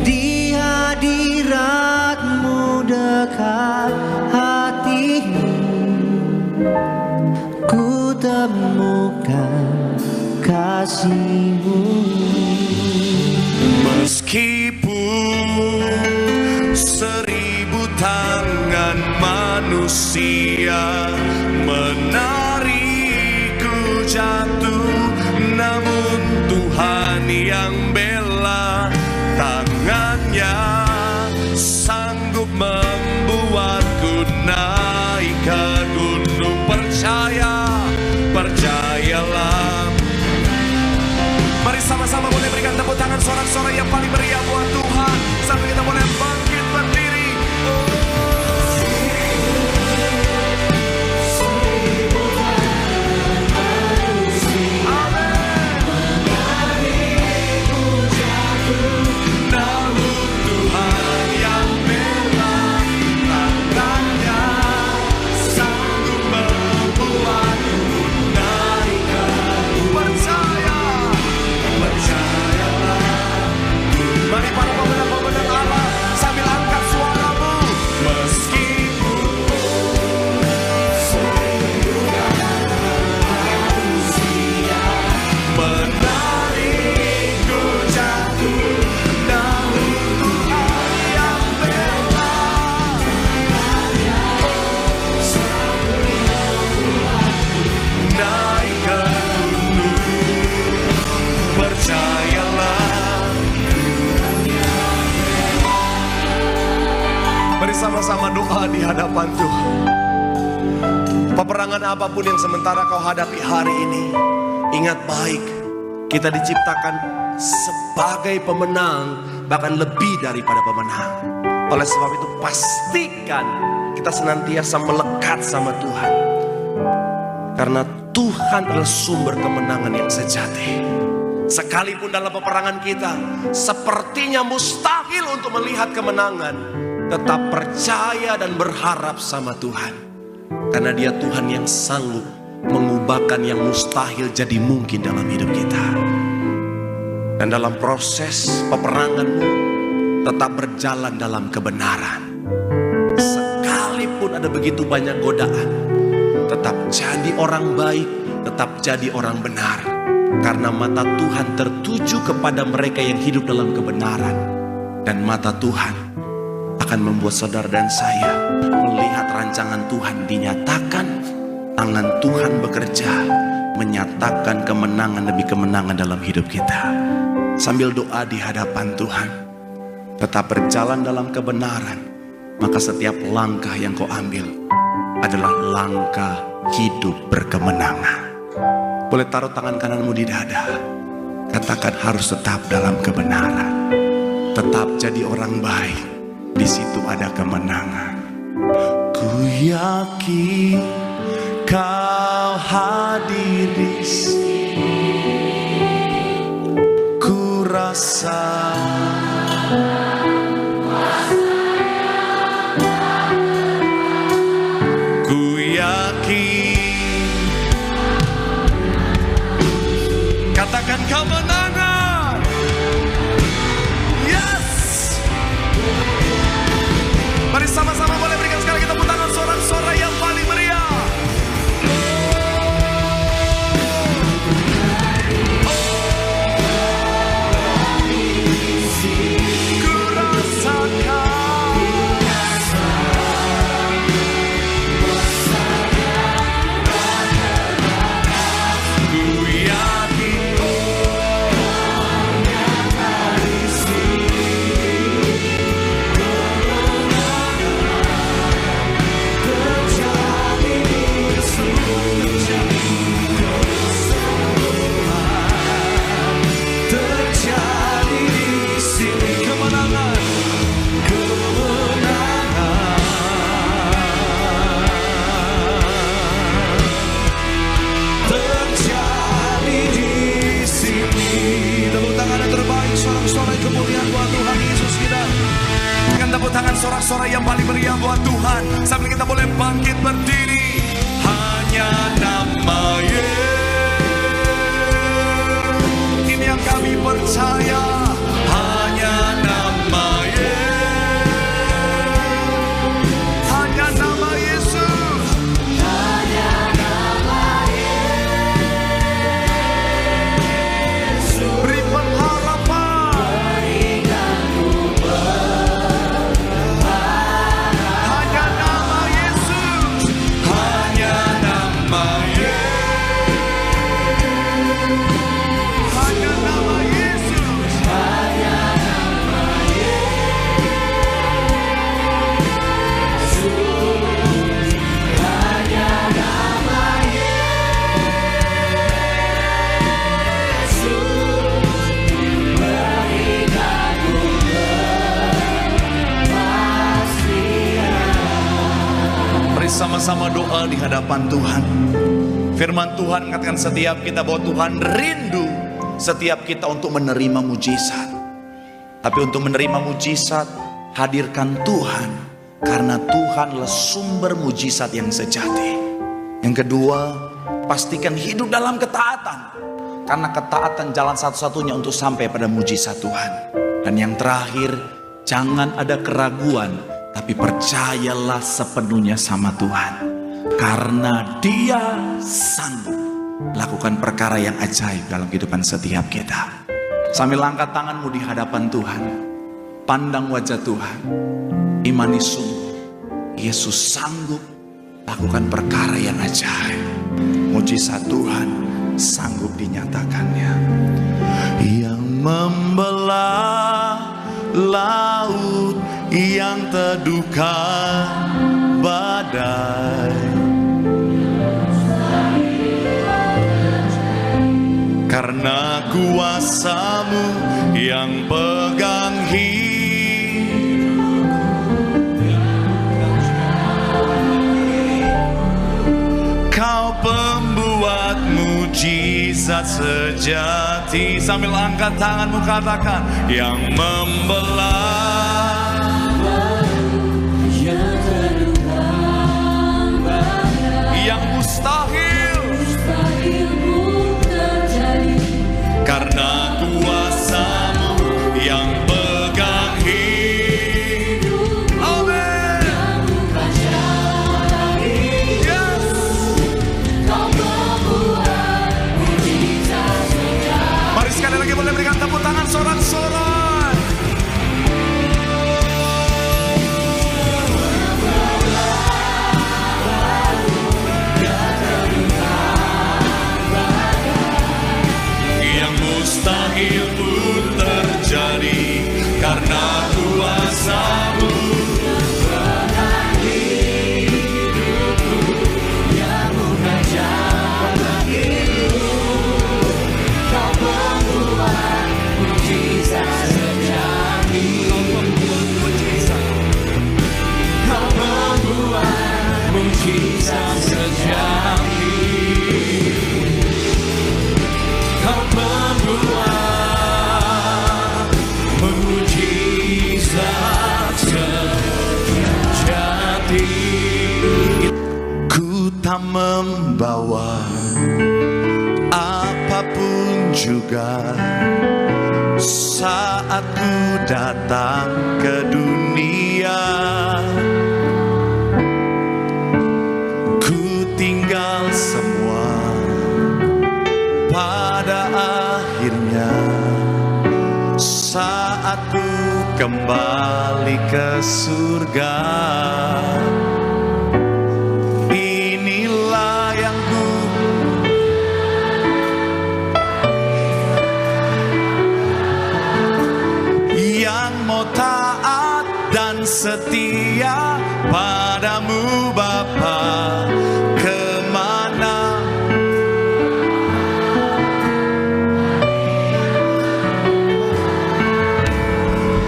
Di hadiratmu dekat hatimu, ku temukan kasihmu. Meskipun 1000 tangan manusia menarikku jatuh, namun Tuhan yang bela, tangannya sanggup membuatku naik ke gunung. Percayalah. Mari sama-sama boleh berikan tepuk tangan sorak-sorai yang paling meriah buat Tuhan. Sampai kita boleh bangkit berdiri. Mari para pemenang Allah, Peperangan apapun yang sementara kau hadapi hari ini, ingat baik, kita diciptakan sebagai pemenang, bahkan lebih daripada pemenang. Oleh sebab itu pastikan kita senantiasa melekat sama Tuhan, karena Tuhan adalah sumber kemenangan yang sejati. Sekalipun dalam peperangan kita sepertinya mustahil untuk melihat kemenangan, tetap percaya dan berharap sama Tuhan, karena Dia Tuhan yang sanggup mengubahkan yang mustahil jadi mungkin dalam hidup kita. Dan dalam proses peperanganmu, tetap berjalan dalam kebenaran. Sekalipun ada begitu banyak godaan, tetap jadi orang baik, tetap jadi orang benar. Karena mata Tuhan tertuju kepada mereka yang hidup dalam kebenaran. Dan mata Tuhan akan membuat saudara dan saya melihat rancangan Tuhan dinyatakan. Tangan Tuhan bekerja, menyatakan kemenangan demi kemenangan dalam hidup kita. Sambil doa di hadapan Tuhan, tetap berjalan dalam kebenaran, maka setiap langkah yang kau ambil adalah langkah hidup berkemenangan. Boleh taruh tangan kananmu di dada, katakan harus tetap dalam kebenaran, tetap jadi orang baik, di situ ada kemenangan. Ku yakin Kau hadir di sini, ku rasa ku yakin, katakan kemenangan. Yes. Mari sama-sama boleh berikan sekali kita tepuk tangan sorak-sorai yang paling meriah. Tepuk tangan sorak-sorai yang paling meriah buat Tuhan. Sambil kita boleh bangkit berdiri. Hanya nama Yesus, ini yang kami percaya. Hanya nama Yesus, hanya nama Yesus, hanya nama Yesus. Beri pengharapan. Sama-sama doa di hadapan Tuhan. Firman Tuhan mengatakan setiap kita bahwa Tuhan rindu setiap kita untuk menerima mujizat. Tapi untuk menerima mujizat, hadirkan Tuhan, karena Tuhan adalah sumber mujizat yang sejati. Yang kedua, pastikan hidup dalam ketaatan, karena ketaatan jalan satu-satunya untuk sampai pada mujizat Tuhan. Dan yang terakhir, jangan ada keraguan, tapi percayalah sepenuhnya sama Tuhan, karena Dia sanggup lakukan perkara yang ajaib dalam kehidupan setiap kita. Sambil angkat tanganmu di hadapan Tuhan, pandang wajah Tuhan, imani sungguh Yesus sanggup lakukan perkara yang ajaib. Mujizat Tuhan sanggup dinyatakannya. Yang membelah laut yang teduhkan badai, badai. Karena kuasa-Mu yang pegang hidup, Kau pembuat mujizat sejati. Sambil angkat tanganmu katakan, yang membelah yang mustahil, karena kuasa-Mu yang pegang hidup. Amin. Yes. Mari sekali lagi boleh berikan tepuk tangan sorak-sorai. Yang mustahil pun terjadi karena kuasa-Mu. Ku tak membawa apapun juga saat ku datang ke dunia. Ku tinggal semua pada akhirnya saat ku kembali ke surga. Inilah yang ku yang mau taat dan setia padamu Bapa, kemana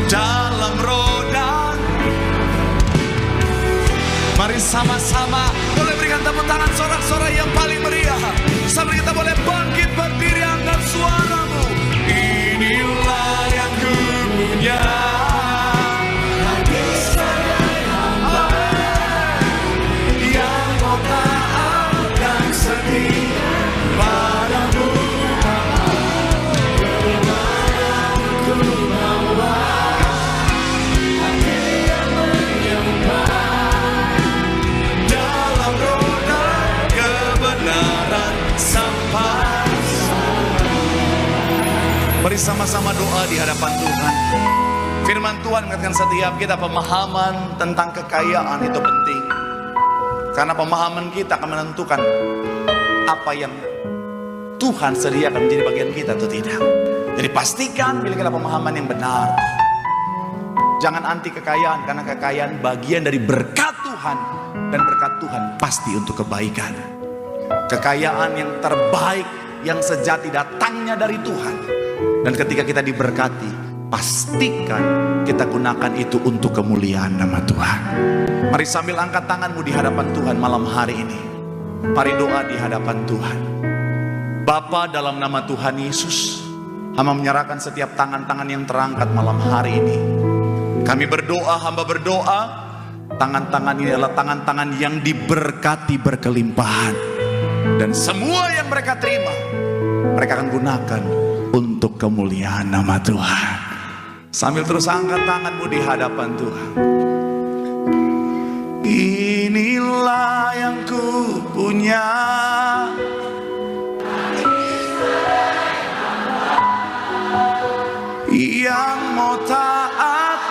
dalam roda. Mari sama-sama boleh berikan tepuk tangan sorak-sorai yang paling meriah. Sambil kita boleh bangkit berdiri, angkat suaramu. Inilah yang ku punya, yang mau taat dan setia padamu Bapa, kemana ku bawa hati yang menyembah dalam roda kebenaran sampai. Mari sama-sama doa di hadapan Tuhan. Firman Tuhan mengatakan setiap kita pemahaman tentang kekayaan itu penting. Karena pemahaman kita akan menentukan apa yang Tuhan sediakan menjadi bagian kita atau tidak. Jadi pastikan milikilah pemahaman yang benar. Jangan anti kekayaan, karena kekayaan bagian dari berkat Tuhan. Dan berkat Tuhan pasti untuk kebaikan. Kekayaan yang terbaik, yang sejati datangnya dari Tuhan. Dan ketika kita diberkati, pastikan kita gunakan itu untuk kemuliaan nama Tuhan. Mari sambil angkat tanganmu di hadapan Tuhan malam hari ini. Mari doa di hadapan Tuhan. Bapa, dalam nama Tuhan Yesus, hamba menyerahkan setiap tangan-tangan yang terangkat malam hari ini. Kami berdoa, hamba berdoa, tangan-tangan ini adalah tangan-tangan yang diberkati berkelimpahan. Dan semua yang mereka terima, mereka akan gunakan untuk kemuliaan nama Tuhan. Sambil terus angkat tanganmu di hadapan Tuhan. Inilah yang ku punya, yang mau taat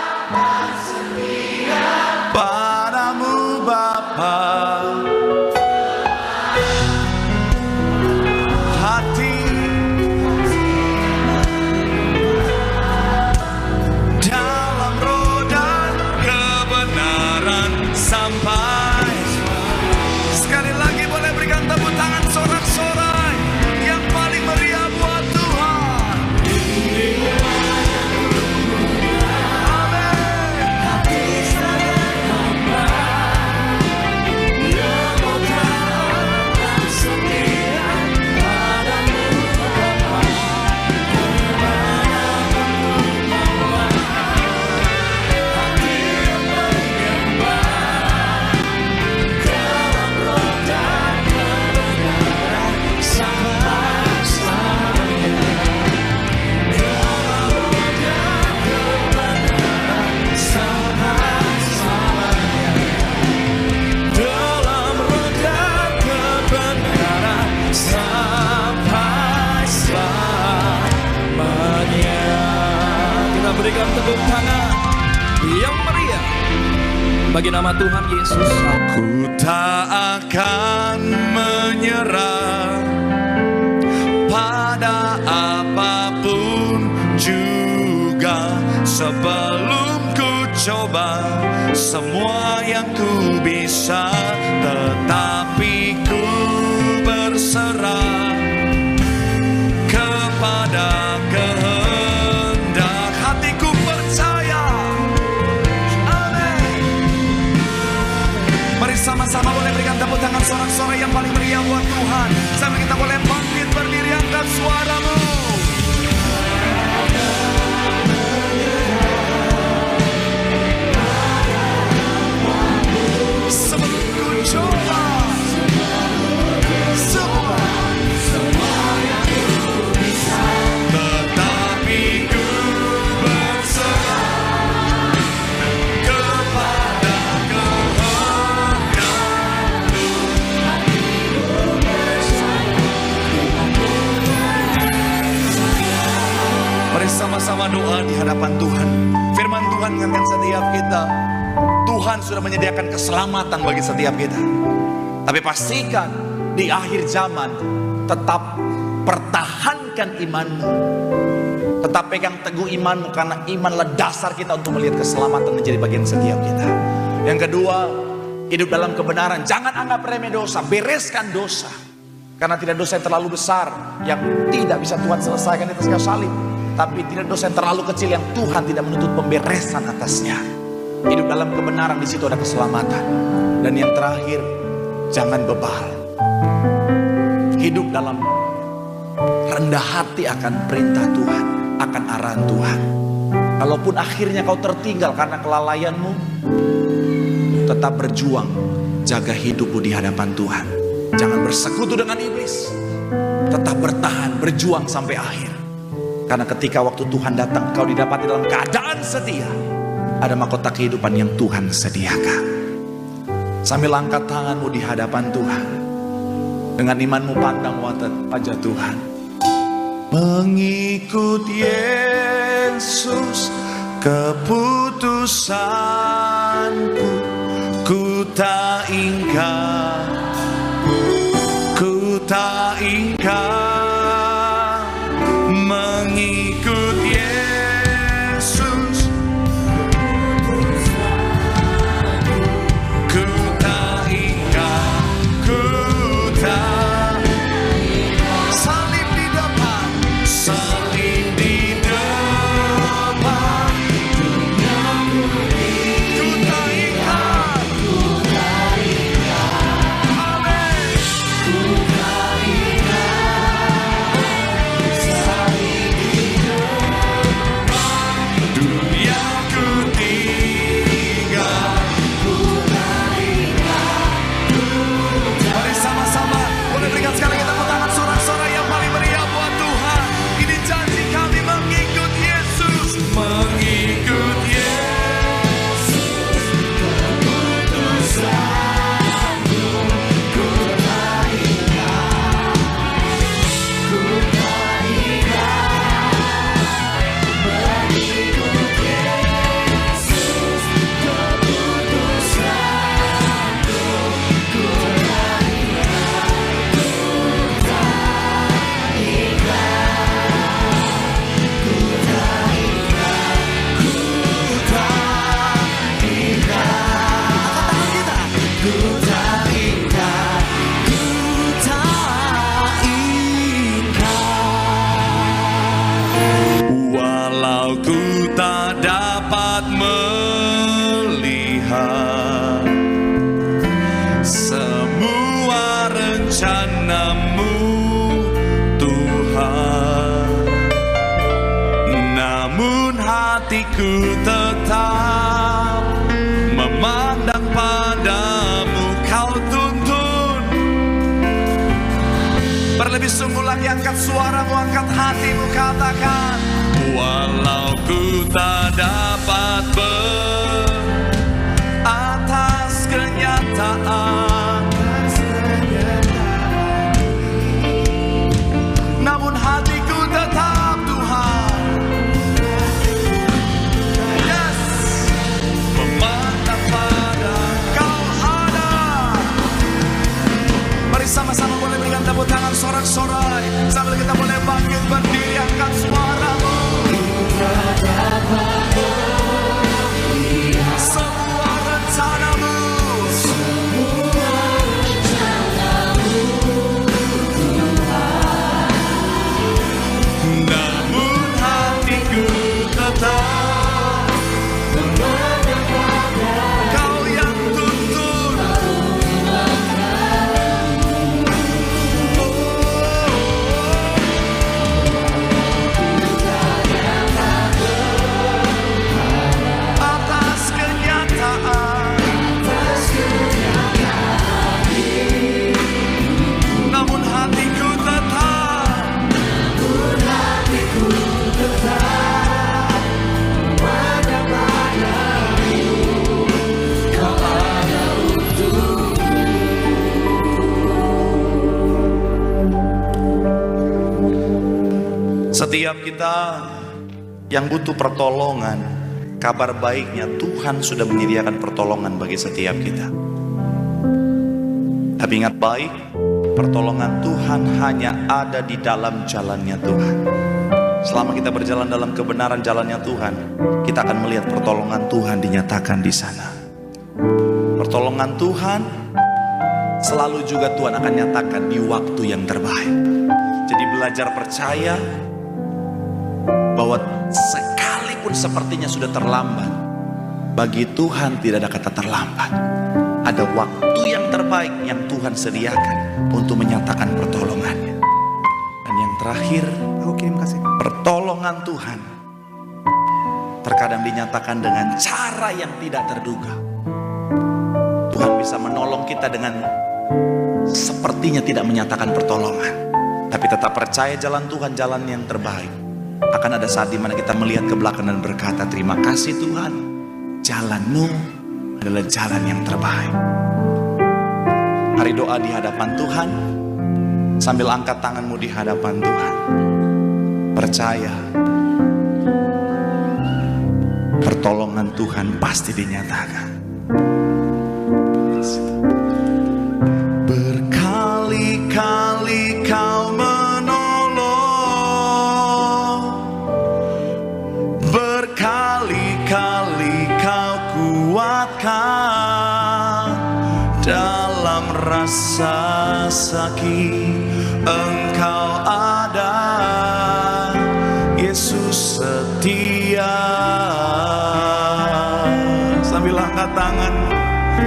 padamu Bapa, hati dalam roda kebenaran sampai. tepuk tangan yang meriah bagi nama Tuhan Yesus. Ku tak akan menyerah pada apapun juga, sebelum ku coba semua yang ku bisa, tetapi ku berserah kepada kehendak hatiku percaya. Amin. Mari sama-sama boleh berikan tepuk tangan sorak-sorai yang paling meriah buat Tuhan. Sambil kita boleh bangkit berdiri, angkat suaramu. Sebelum ku coba semua yang ku bisa, tetapi ku berserah kepada kehendak-Mu. Mari sama-sama doa di hadapan Tuhan. Firman Tuhan mengingatkan setiap kita, Tuhan sudah menyediakan keselamatan bagi setiap kita. Tapi pastikan di akhir zaman tetap pertahankan imanmu. Tetap pegang teguh imanmu, karena imanlah dasar kita untuk melihat keselamatan menjadi bagian setiap kita. Yang kedua, hidup dalam kebenaran. Jangan anggap remeh dosa, bereskan dosa. Karena tidak dosa yang terlalu besar yang tidak bisa Tuhan selesaikan di atas kayu salib, tapi tidak dosa yang terlalu kecil yang Tuhan tidak menuntut pemberesan atasnya. Hidup dalam kebenaran, di situ ada keselamatan. Dan yang terakhir, jangan bebal. Hidup dalam rendah hati akan perintah Tuhan, akan arahan Tuhan. Kalaupun akhirnya kau tertinggal karena kelalaianmu, tetap berjuang, jaga hidupmu di hadapan Tuhan. Jangan bersekutu dengan iblis. Tetap bertahan, berjuang sampai akhir. Karena ketika waktu Tuhan datang, kau didapati dalam keadaan setia. Ada mahkota kehidupan yang Tuhan sediakan. Sambil angkat tanganmu di hadapan Tuhan, dengan imanmu pandang wajah Tuhan. Mengikut Yesus keputusanku, ku tak ingkar, ku tak ingkar. Mengikut Yesus ku tak ingkar, ku tak. Salib di depan, salib di depan, ku tak ingkar, amin. Dunia ku tinggal. Mari sama-sama boleh berikan sekali kita tepuk tangan sorak-sorai yang paling meriah buat Tuhan. Ini janji kami mengikut Yesus, mengikut Yesus keputusanku, ku tak ingkar, ku tak ingkar. Mengikut Yesus keputusanku, ku tak ingkar, ku tak ingkar, ku tak ingkar, ku tak ingkar. Angkat tangan kita. Ku tak ingkar, ku tak ingkar. Walau ku tak dapat melihat semua rencana-Mu, Tuhan, namun hatiku tetap memandang padamu. Kau tuntun. Berlebih sungguh lagi, angkat suaramu, angkat hatimu, katakan. Walau ku tak dapat beratas kenyataan, namun hatiku tetap Tuhan. Sama-sama boleh berikan tepuk tangan sorak-sorai. Sambil kita boleh bangkit berdiri, angkat suaramu. Semua rencanamu, namun hatiku tetap kau yang tuntun. Atas kenyataan, namun hatiku tetap Setiap kita yang butuh pertolongan, kabar baiknya Tuhan sudah menyediakan pertolongan bagi setiap kita. Tapi ingat baik, pertolongan Tuhan hanya ada di dalam jalannya Tuhan. Selama kita berjalan dalam kebenaran jalannya Tuhan, kita akan melihat pertolongan Tuhan dinyatakan di sana. Pertolongan Tuhan selalu juga Tuhan akan nyatakan di waktu yang terbaik. Jadi belajar percaya bahwa sekalipun sepertinya sudah terlambat, bagi Tuhan tidak ada kata terlambat. Ada waktu yang terbaik yang Tuhan sediakan untuk menyatakan pertolongannya. Dan yang terakhir, aku kirim kasih. Pertolongan Tuhan terkadang dinyatakan dengan cara yang tidak terduga. Tuhan bisa menolong kita dengan sepertinya tidak menyatakan pertolongan, tapi tetap percaya jalan Tuhan jalan yang terbaik. Akan ada saat dimana kita melihat ke belakang dan berkata, terima kasih Tuhan, jalanmu adalah jalan yang terbaik. Mari doa di hadapan Tuhan, sambil angkat tanganmu di hadapan Tuhan. Percaya, pertolongan Tuhan pasti dinyatakan. Berkali-kali kau menolong, berkali-kali kau kuatkan. Dalam rasa sakit Engkau ada, Yesus setia. Sambil angkat tangan,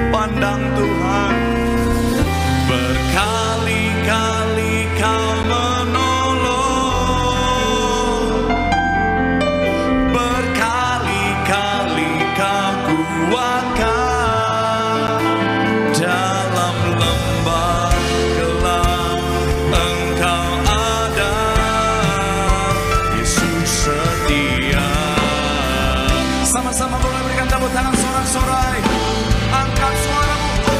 pandang Tuhan. Berkali-kali kau menolong, berkali-kali kau kuatkan. Dalam lembah gelap Engkau ada, Yesus setia. Sama-sama boleh berikan tepuk tangan sorak-sorai. Angkat suaramu.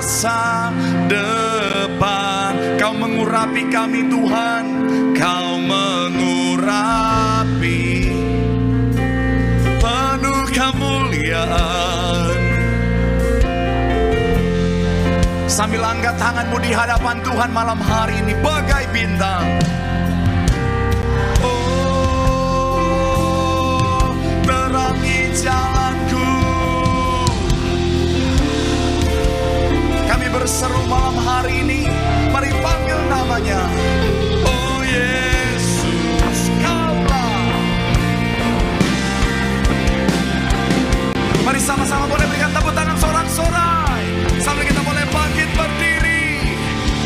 masa depan. Kau mengurapi kami Tuhan, Kau mengurapi, penuh kemuliaan. Sambil angkat tanganmu di hadapan Tuhan malam hari ini bagai bintang. Oh, terangi jalanku. Kami berseru malam hari ini, mari panggil namanya. Oh Yesus, Kaulah. Mari sama-sama boleh berikan tepuk tangan sorak-sorai sambil kita boleh bangkit berdiri.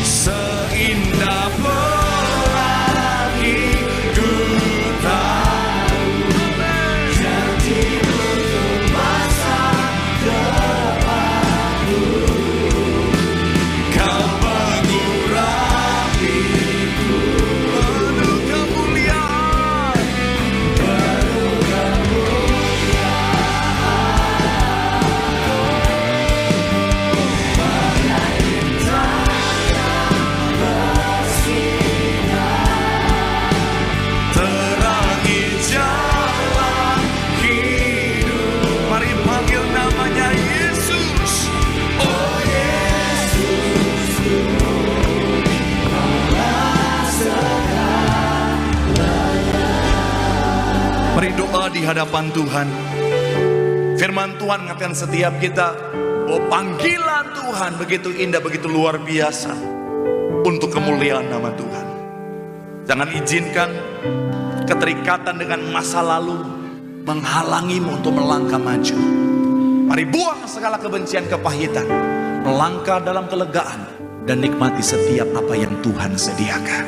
Seindah pelangi ku tahu janji-Mu untuk masa depanku. Kau mengurapiku, penuh kemuliaan, penuh terangi jalan hidup. Mari panggil namanya Yesus. Oh Yesus, mari doa di hadapan Tuhan. Firman Tuhan mengatakan setiap kita, oh panggilan Tuhan begitu indah, begitu luar biasa untuk kemuliaan nama Tuhan. Jangan izinkan keterikatan dengan masa lalu menghalangimu untuk melangkah maju. Mari buang segala kebencian, kepahitan, melangkah dalam kelegaan dan nikmati setiap apa yang Tuhan sediakan.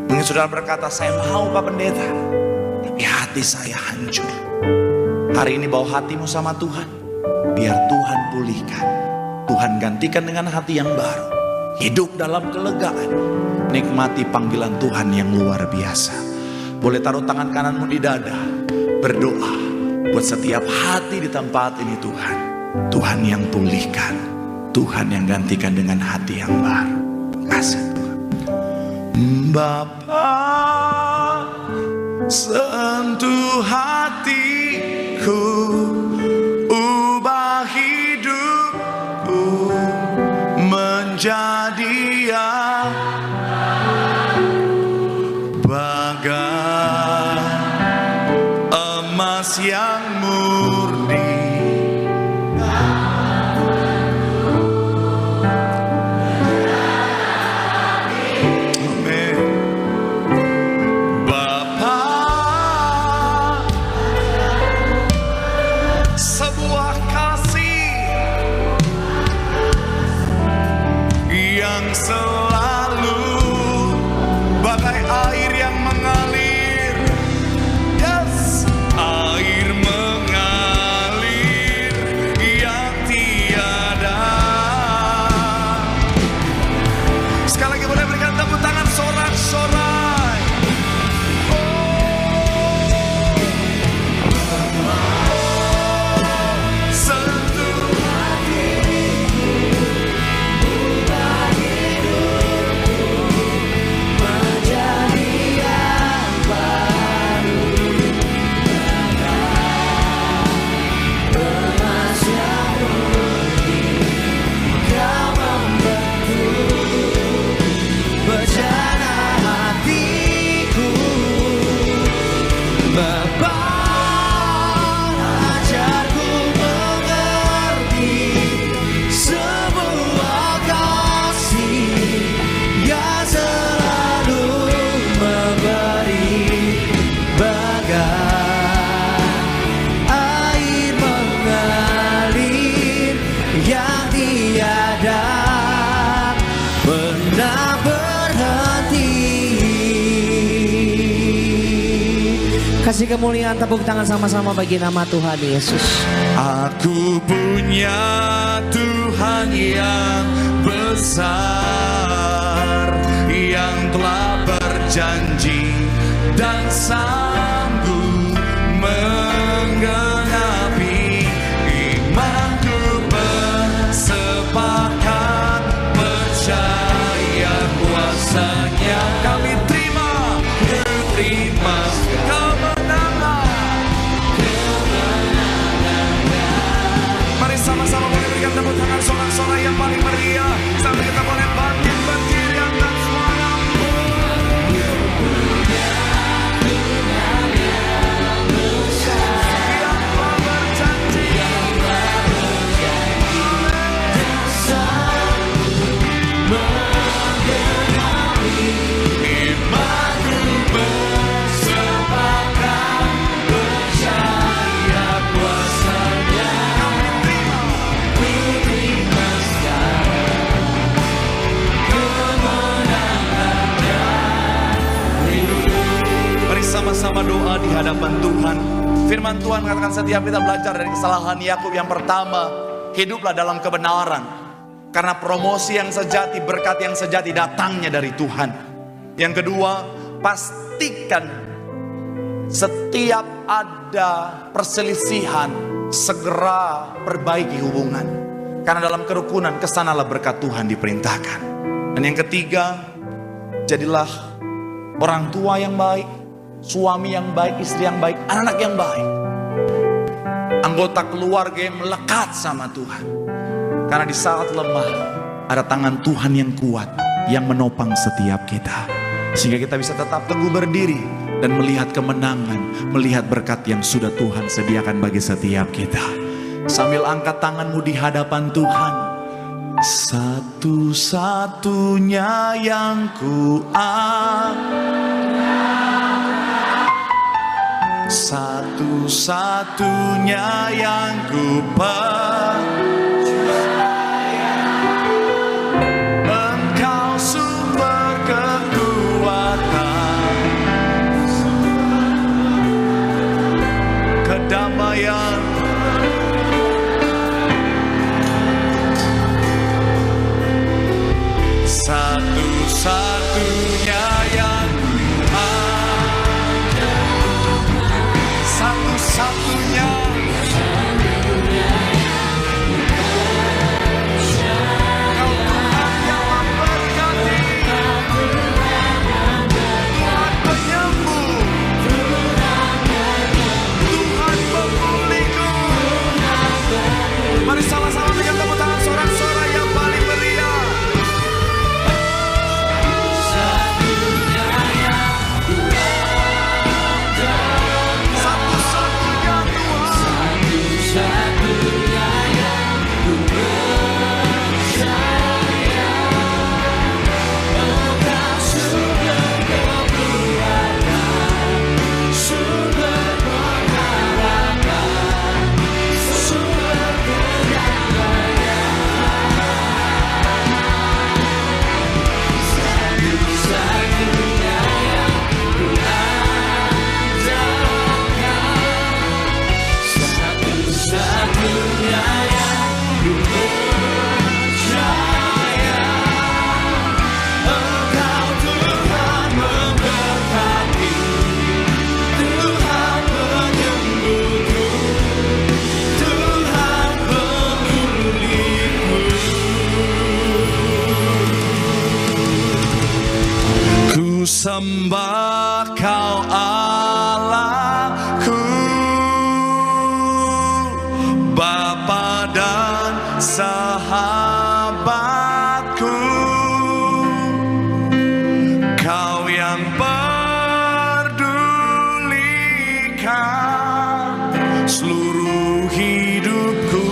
Mungkin saudara berkata, saya mau Pak Pendeta, tapi hati saya hancur. Hari ini bawa hatimu sama Tuhan, biar Tuhan pulihkan. Tuhan gantikan dengan hati yang baru. Hidup dalam kelegaan, nikmati panggilan Tuhan yang luar biasa. Boleh taruh tangan kananmu di dada, berdoa buat setiap hati di tempat ini Tuhan. Tuhan yang pulihkan, Tuhan yang gantikan dengan hati yang baru. Kasih Tuhan. Bapa, sentuh hatiku, ubah hidupku menjadi yang bagai emas yang murni. Amin. Bapa, sebuah kasih yang selalu bagai air yang mengalir. Yes, air mengalir yang tiada. Sekali lagi boleh berikan tepuk tangan sorak-sorai. Sentuh berjana hatiku, Bapa, ajarku mengerti sebuah kasih yang selalu memberi bagai air mengalir yang tiada pernah berhenti. Kasih kemuliaan, tepuk tangan sama-sama bagi nama Tuhan Yesus. Aku punya Tuhan yang besar, yang telah berjanji dan sanggup menggenapi imanku bersepakat. hadapan Tuhan. Firman Tuhan mengatakan setiap kita belajar dari kesalahan Yakub yang pertama, hiduplah dalam kebenaran. Karena promosi yang sejati, berkat yang sejati datangnya dari Tuhan. Yang kedua, pastikan setiap ada perselisihan, segera perbaiki hubungan. Karena dalam kerukunan kesanalah berkat Tuhan diperintahkan. Dan yang ketiga, jadilah orang tua yang baik, suami yang baik, istri yang baik, anak yang baik. Anggota keluarga yang melekat sama Tuhan. Karena di saat lemah, ada tangan Tuhan yang kuat, yang menopang setiap kita. Sehingga kita bisa tetap teguh berdiri dan melihat kemenangan, melihat berkat yang sudah Tuhan sediakan bagi setiap kita. Sambil angkat tanganmu di hadapan Tuhan. Satu-satunya yang satu-satunya yang ku percaya, Engkau sumber kekuatan, kedamaian. Satu-satunya yang ada, satu-satunya, Kau Tuhan yang memberkati, Tuhan penyembuh, Tuhan pemulihku. Mari sama-sama berikan tepuk tangan sorak-sorai yang paling meriah. Sembah Kau Allahku, Bapa dan sahabatku, Kau yang pedulikan seluruh hidupku.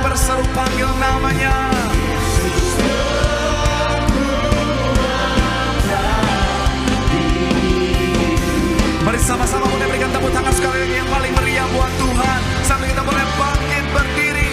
Berseru panggil namanya. Mari sama-sama boleh berikan tepuk tangan sekali lagi yang paling meriah buat Tuhan. Sampai kita boleh bangkit berdiri.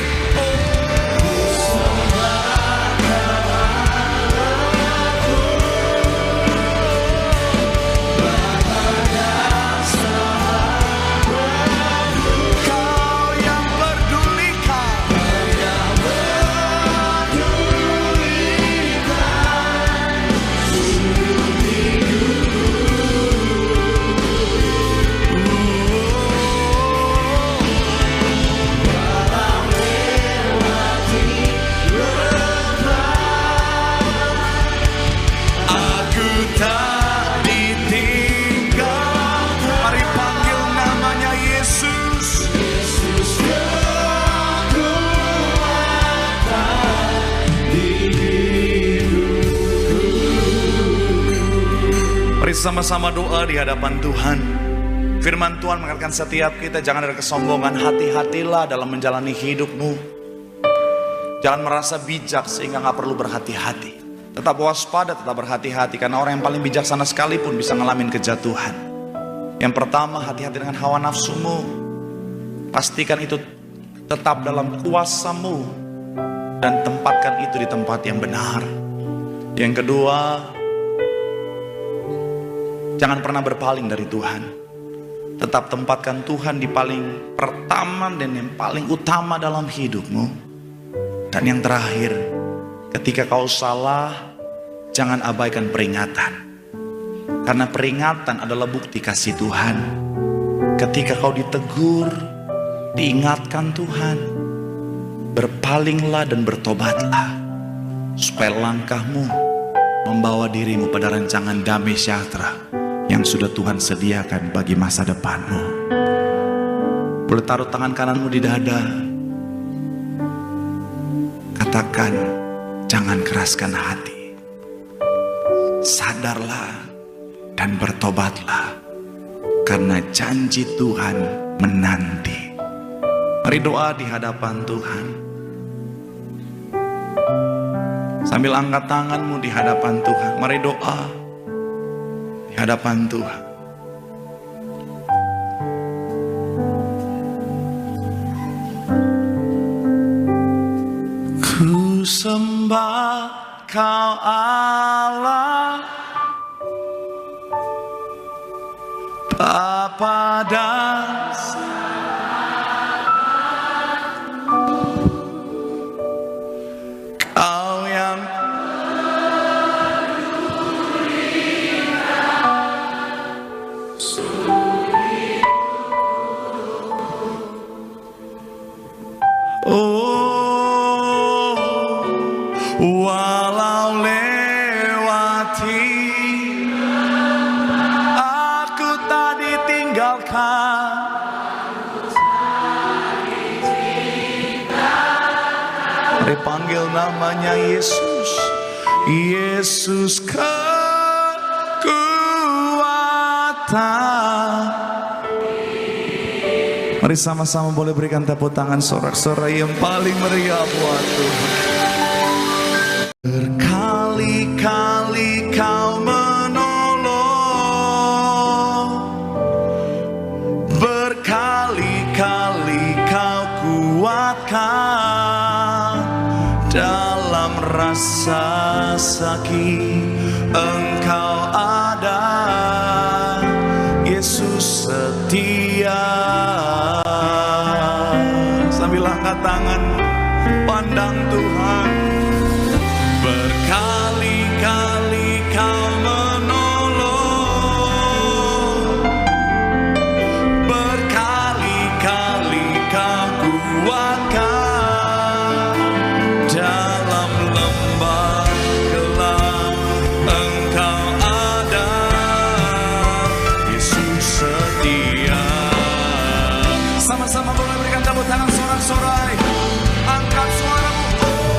Sama-sama doa di hadapan Tuhan. Firman Tuhan mengatakan setiap kita jangan ada kesombongan, hati-hatilah dalam menjalani hidupmu. Jangan merasa bijak sehingga gak perlu berhati-hati. Tetap waspada, tetap berhati-hati, karena orang yang paling bijaksana sekalipun bisa ngalamin kejatuhan. Yang pertama, hati-hati dengan hawa nafsumu. Pastikan itu tetap dalam kuasamu dan tempatkan itu di tempat yang benar. Yang kedua, jangan pernah berpaling dari Tuhan. Tetap tempatkan Tuhan di paling pertama dan yang paling utama dalam hidupmu. Dan yang terakhir, ketika kau salah, jangan abaikan peringatan. Karena peringatan adalah bukti kasih Tuhan. Ketika kau ditegur, diingatkan Tuhan, berpalinglah dan bertobatlah, supaya langkahmu membawa dirimu pada rancangan damai sejahtera yang sudah Tuhan sediakan bagi masa depanmu. Boleh taruh tangan kananmu di dada. Katakan, jangan keraskan hati. Sadarlah dan bertobatlah, karena janji Tuhan menanti. Mari doa di hadapan Tuhan. Sambil angkat tanganmu di hadapan Tuhan. Mari doa di hadapan Tuhan. Ku sembah Kau Allah, Bapa dan Kau yang walau lewati aku tak ditinggalkan, mari panggil namanya Yesus. Yesus kekuatan. Mari sama-sama boleh berikan tepuk tangan sorak-sorai yang paling meriah buat Tuhan. Berkali-kali Kau menolong, berkali-kali Kau kuatkan. Dalam rasa sakit Engkau ada, Yesus setia. Sambil angkat tangan, pandang Tuhan. Berkali-kali Kau menolong, berkali-kali Kau kuatkan. Dalam lembah gelap Engkau ada, Yesus setia. Sama-sama boleh berikan tepuk tangan sorak-sorai. Angkat suaramu.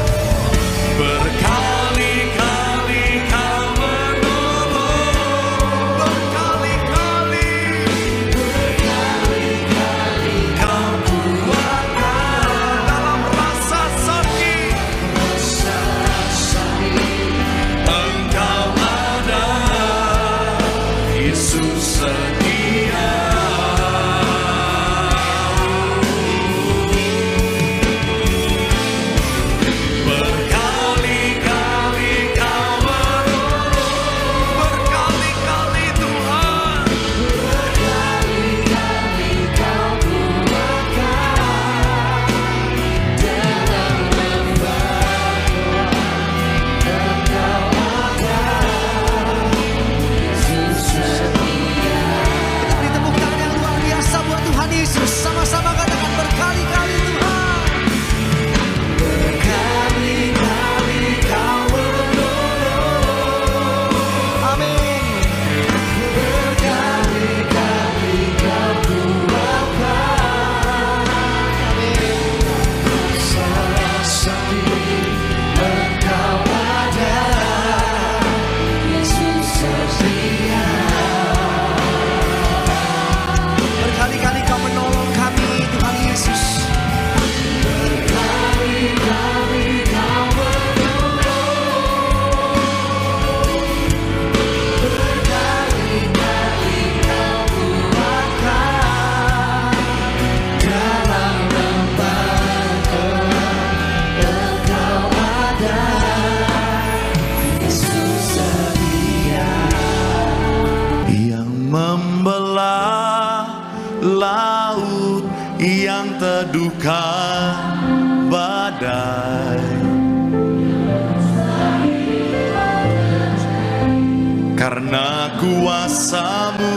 Karena kuasa-Mu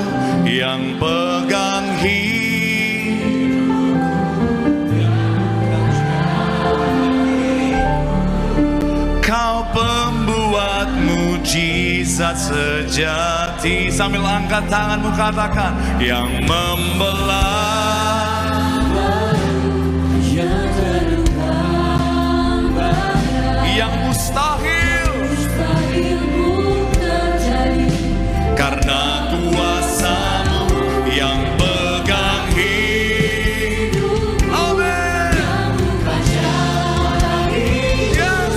yang pegang hidupku, Kau pembuat mujizat sejati. Sambil angkat tanganmu katakan, yang membelah, yang mustahil, karena kuasa-Mu yang pegang hidup. Amin. Yes.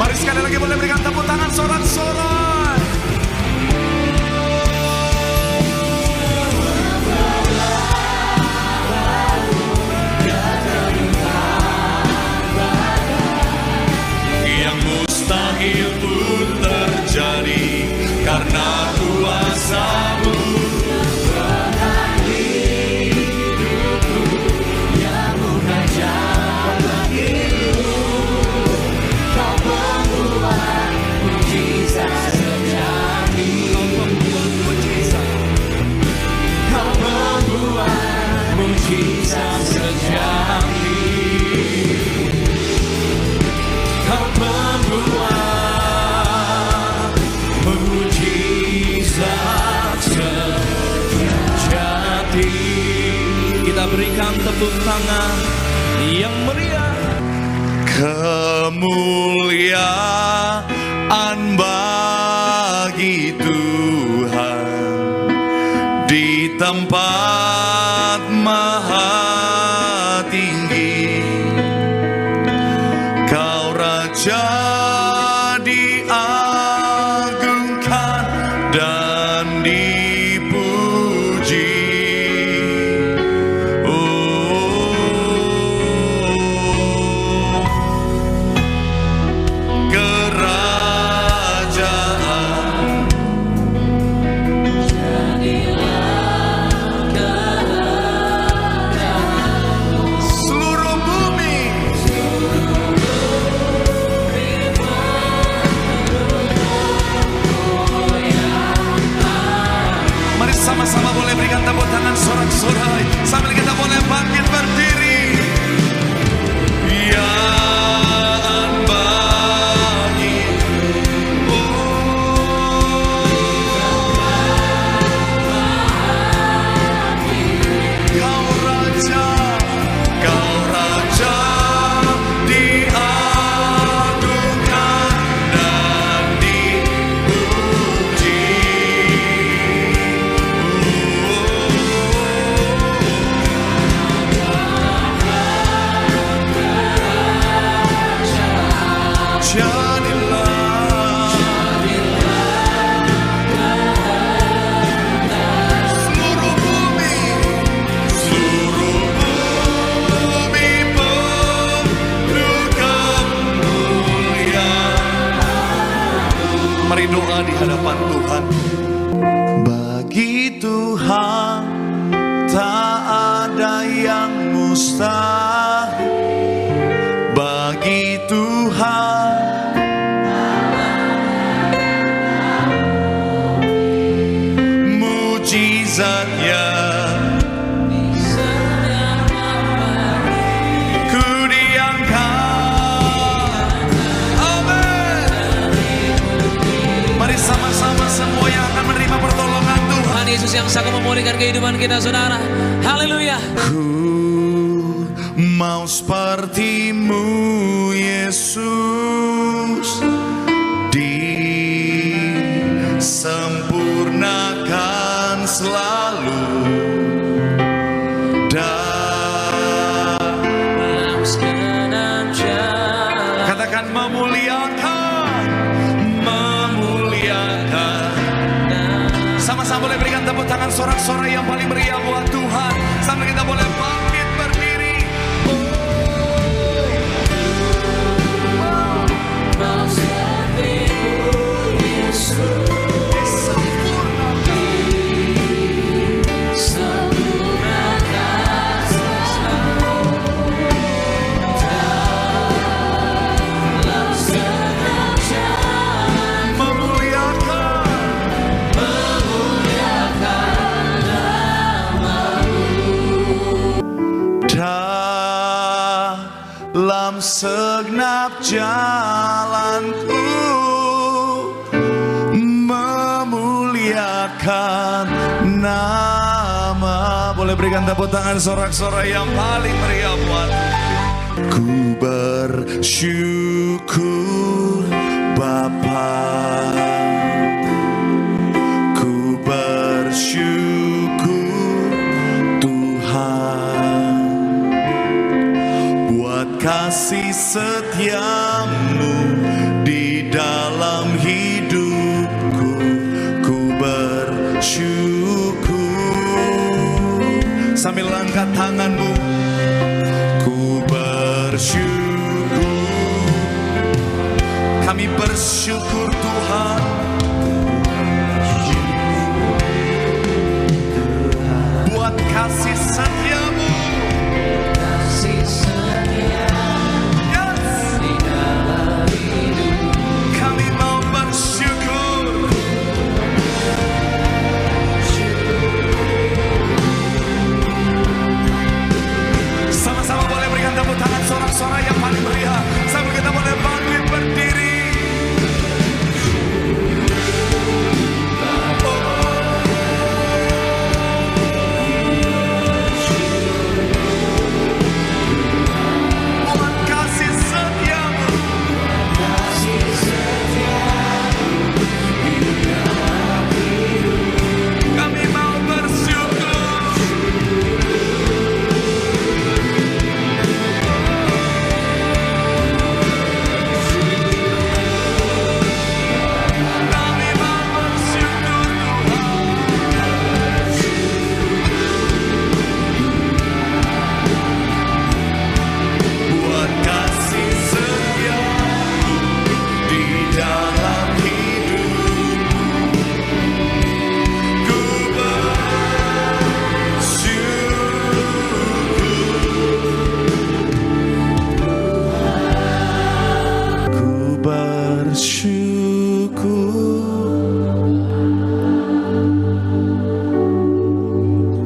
Mari sekali lagi boleh berikan tepuk tangan sorak-sorai. Yang mustahil pun terjadi karena kuasa-Mu. Kita berikan tepuk tangan yang meriah. Kemuliaan bagi Tuhan di tempat maha tinggi. Kau Raja diagungkan dan dipuji. Sama-sama boleh berikan tepuk tangan sorak-sorai sambil kita boleh bangkit berdiri. Yang bagi Kau Raja diagungkan dan dipuji. Mari doa di hadapan Tuhan. Bagi Tuhan tak ada yang mustahil. Bagi Tuhan mujizatnya ku diangkat. Amin. Mari sama-sama semua yang akan menerima pertolongan Tuhan. Tuhan Yesus yang sangat memulihkan kehidupan kita, saudara. Haleluya. Ku mau seperti-Mu, Yesus, disempurnakan selalu dalam segenap jalan. Katakan memuliakan. Sama-sama boleh berikan tepuk tangan sorak-sorai yang paling meriah buat Tuhan. Sampai kita boleh bangkit berdiri. dalam segenap jalanku, memuliakan nama. Boleh berikan tepuk tangan sorak-sorai yang paling meriah buat ku bersyukur Bapa, ku bersyukur Tuhan buat kasih setiamu di dalam hidupku. Ku bersyukur. Sambil angkat tanganmu, ku bersyukur. Kami bersyukur Tuhan, buat kasih setiamu. Kami mau bersyukur. Sama-sama boleh berikan tepuk tangan sorak-sorai yang paling meriah. Sambil kita boleh bangkit berdiri. Buat kasih setiamu. Kami mau bersyukur. Kami mau bersyukur Tuhan, buat kasih setiamu di dalam hidupku. Ku bersyukur. Ku bersyukur.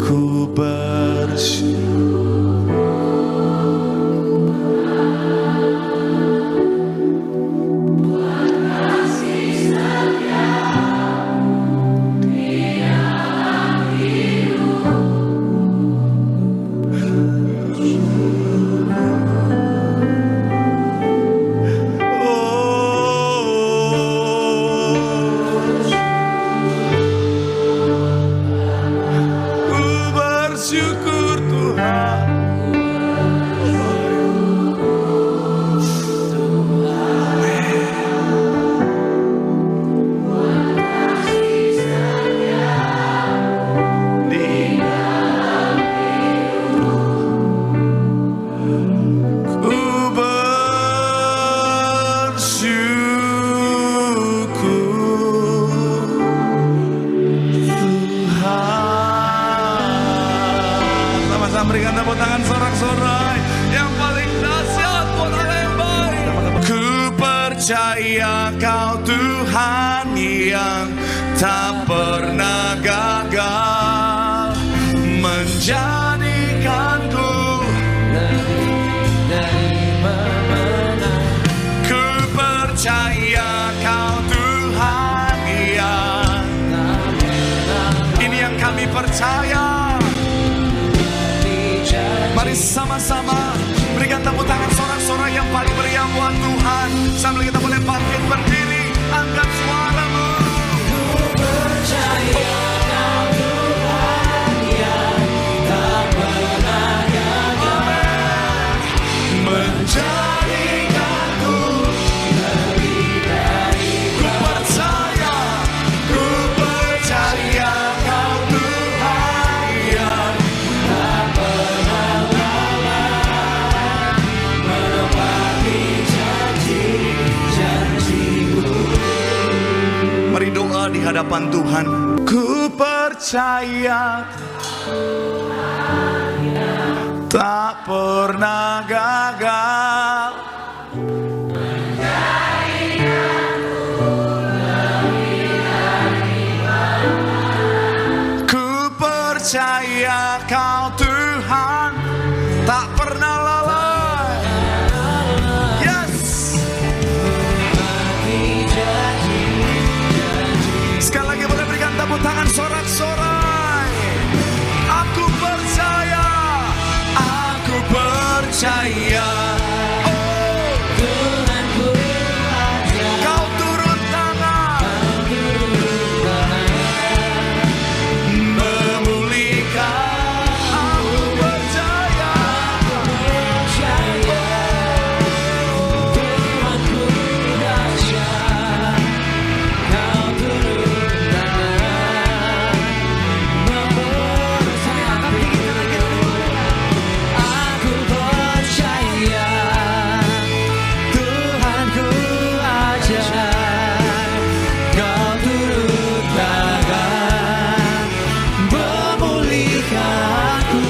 Ku bersyukur Tuhan. Ku bersyukur Tuhan. Sama-sama berikan tepuk tangan sorak-sorai yang paling dahsyat buat Allah yang baik. Ku percaya Kau Tuhan yang tak pernah gagal menjadikanku. Ku percaya Kau Tuhan yang, ini yang kami percaya. Mari sama-sama berikan tepuk tangan sorak-sorai yang paling meriah buat Tuhan. Sambil kita boleh bangkit berdiri, angkat suaramu. Ku percaya Kau Tuhan yang tak pernah gagal menjadikanku lebih dari. Ku percaya Kau Tuhan yang tak pernah lalai menepati janji-janjimu. Mari doa di hadapan Tuhan. Ku percaya tak pernah gagal percaya Kau Tuhan tak pernah lalai percaya. Tuhanku ajaib. Kau turun tangan memulihkan. Aku percaya. Tuhanku dahsyat. Kau turun tangan memberkati. Aku percaya Tuhanku ajaib. Kau turun tangan memulihkanku.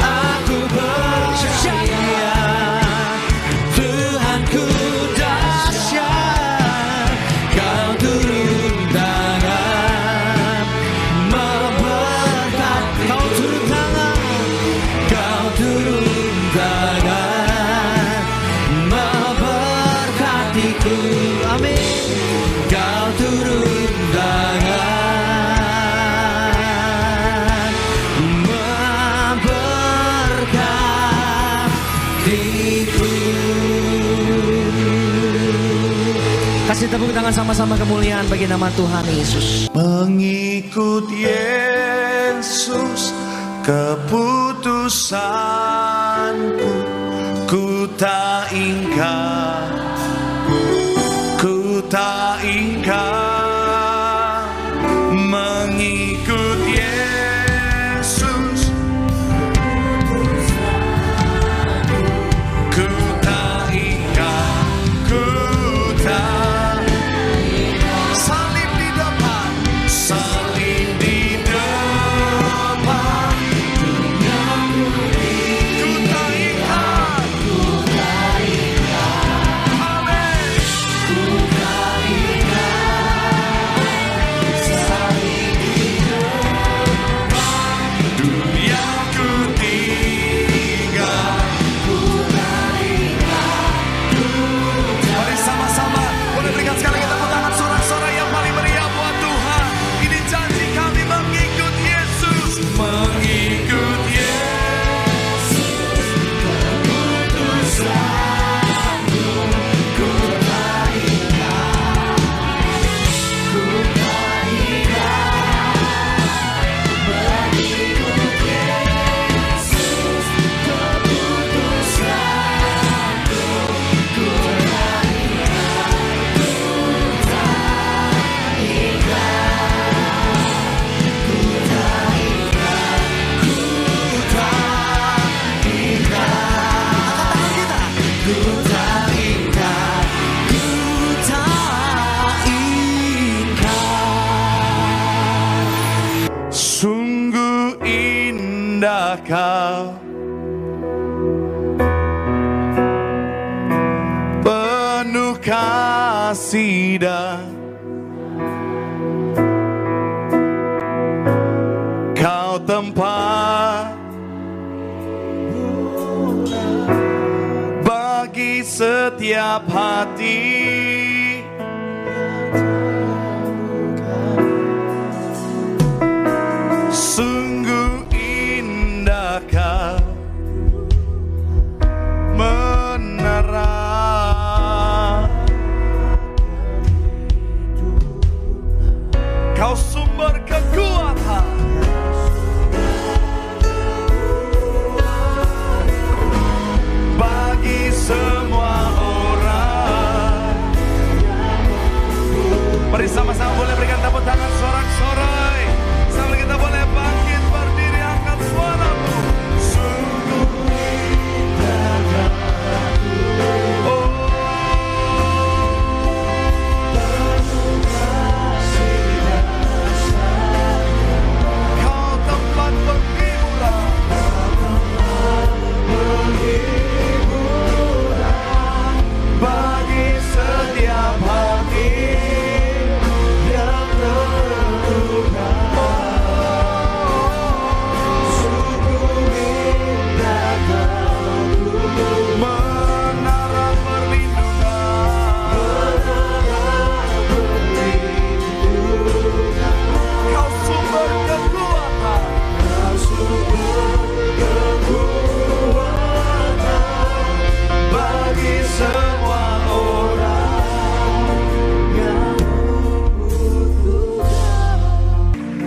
Aku percaya Tuhanku dahsyat. Kau turun tangan memberkati. Kau turun tangan. Kau turun tangan memberkatiku. Amin. Kau turun tangan memberkatiku. Kasih tepuk tangan sama-sama kemuliaan bagi nama Tuhan Yesus. Mengikut Yesus keputusanku, ku tak ingkar, ku tak ingkar. Mengikut Yesus ku tak ingkar, ku tak. Salib di depan, salib di depan. Ku tak ingkar, amin. Dunia ku tinggal. Mari sama-sama, boleh berikan sekali lagi tepuk tangan, sorak-sorai yang paling meriah buat Tuhan. Ini janji kami mengikut Yesus, mengikut Yesus. Keputusanku, ku tak ingkar, ku tak ingkar. Mengikut Yesus, keputusanku, ku tak ingkar, ku tak ingkar, ku tak ingkar, ku tak ingkar. Ku tak ingkar, ku tak ingkar. Sungguh indah Kau, penuh kasih dan Kau tempat bagi setiap hati. Sungguh indah Kau menerang. Kau sumber kekuatan, bagi semua orang.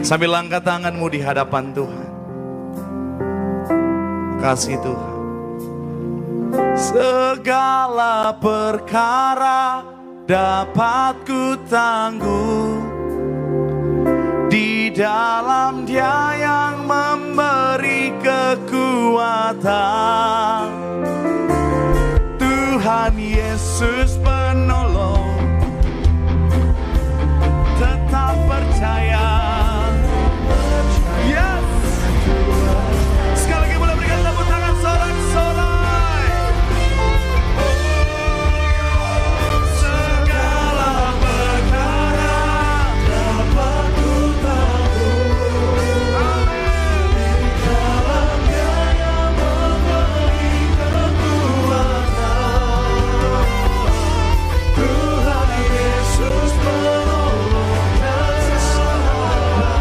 Sambil angkat tanganmu di hadapan Tuhan. Kasih Tuhan. Segala perkara dapat ku tangguh di dalam Dia yang memberi kekuatan. Tuhan Yesus penolong, tetap percaya. Yes. Sekali lagi boleh berikan tepuk tangan sorak-sorai. Segala perkara dapat ku tangguh. Amin. Di dalam Dia yang memberi kekuatan. Tuhan Yesus penolong dan selamat.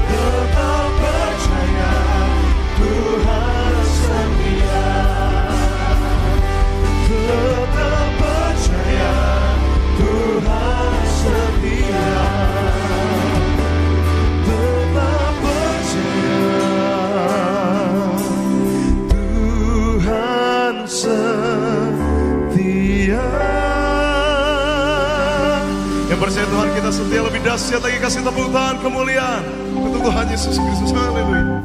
Tetap percaya Tuhan setia. Tetap percaya Tuhan setia. Tetap percaya Tuhan setia. Yang percaya Tuhan kita setia lebih dahsyat lagi, kasih tepuk tangan kemuliaan untuk Tuhan Yesus Kristus. Haleluya.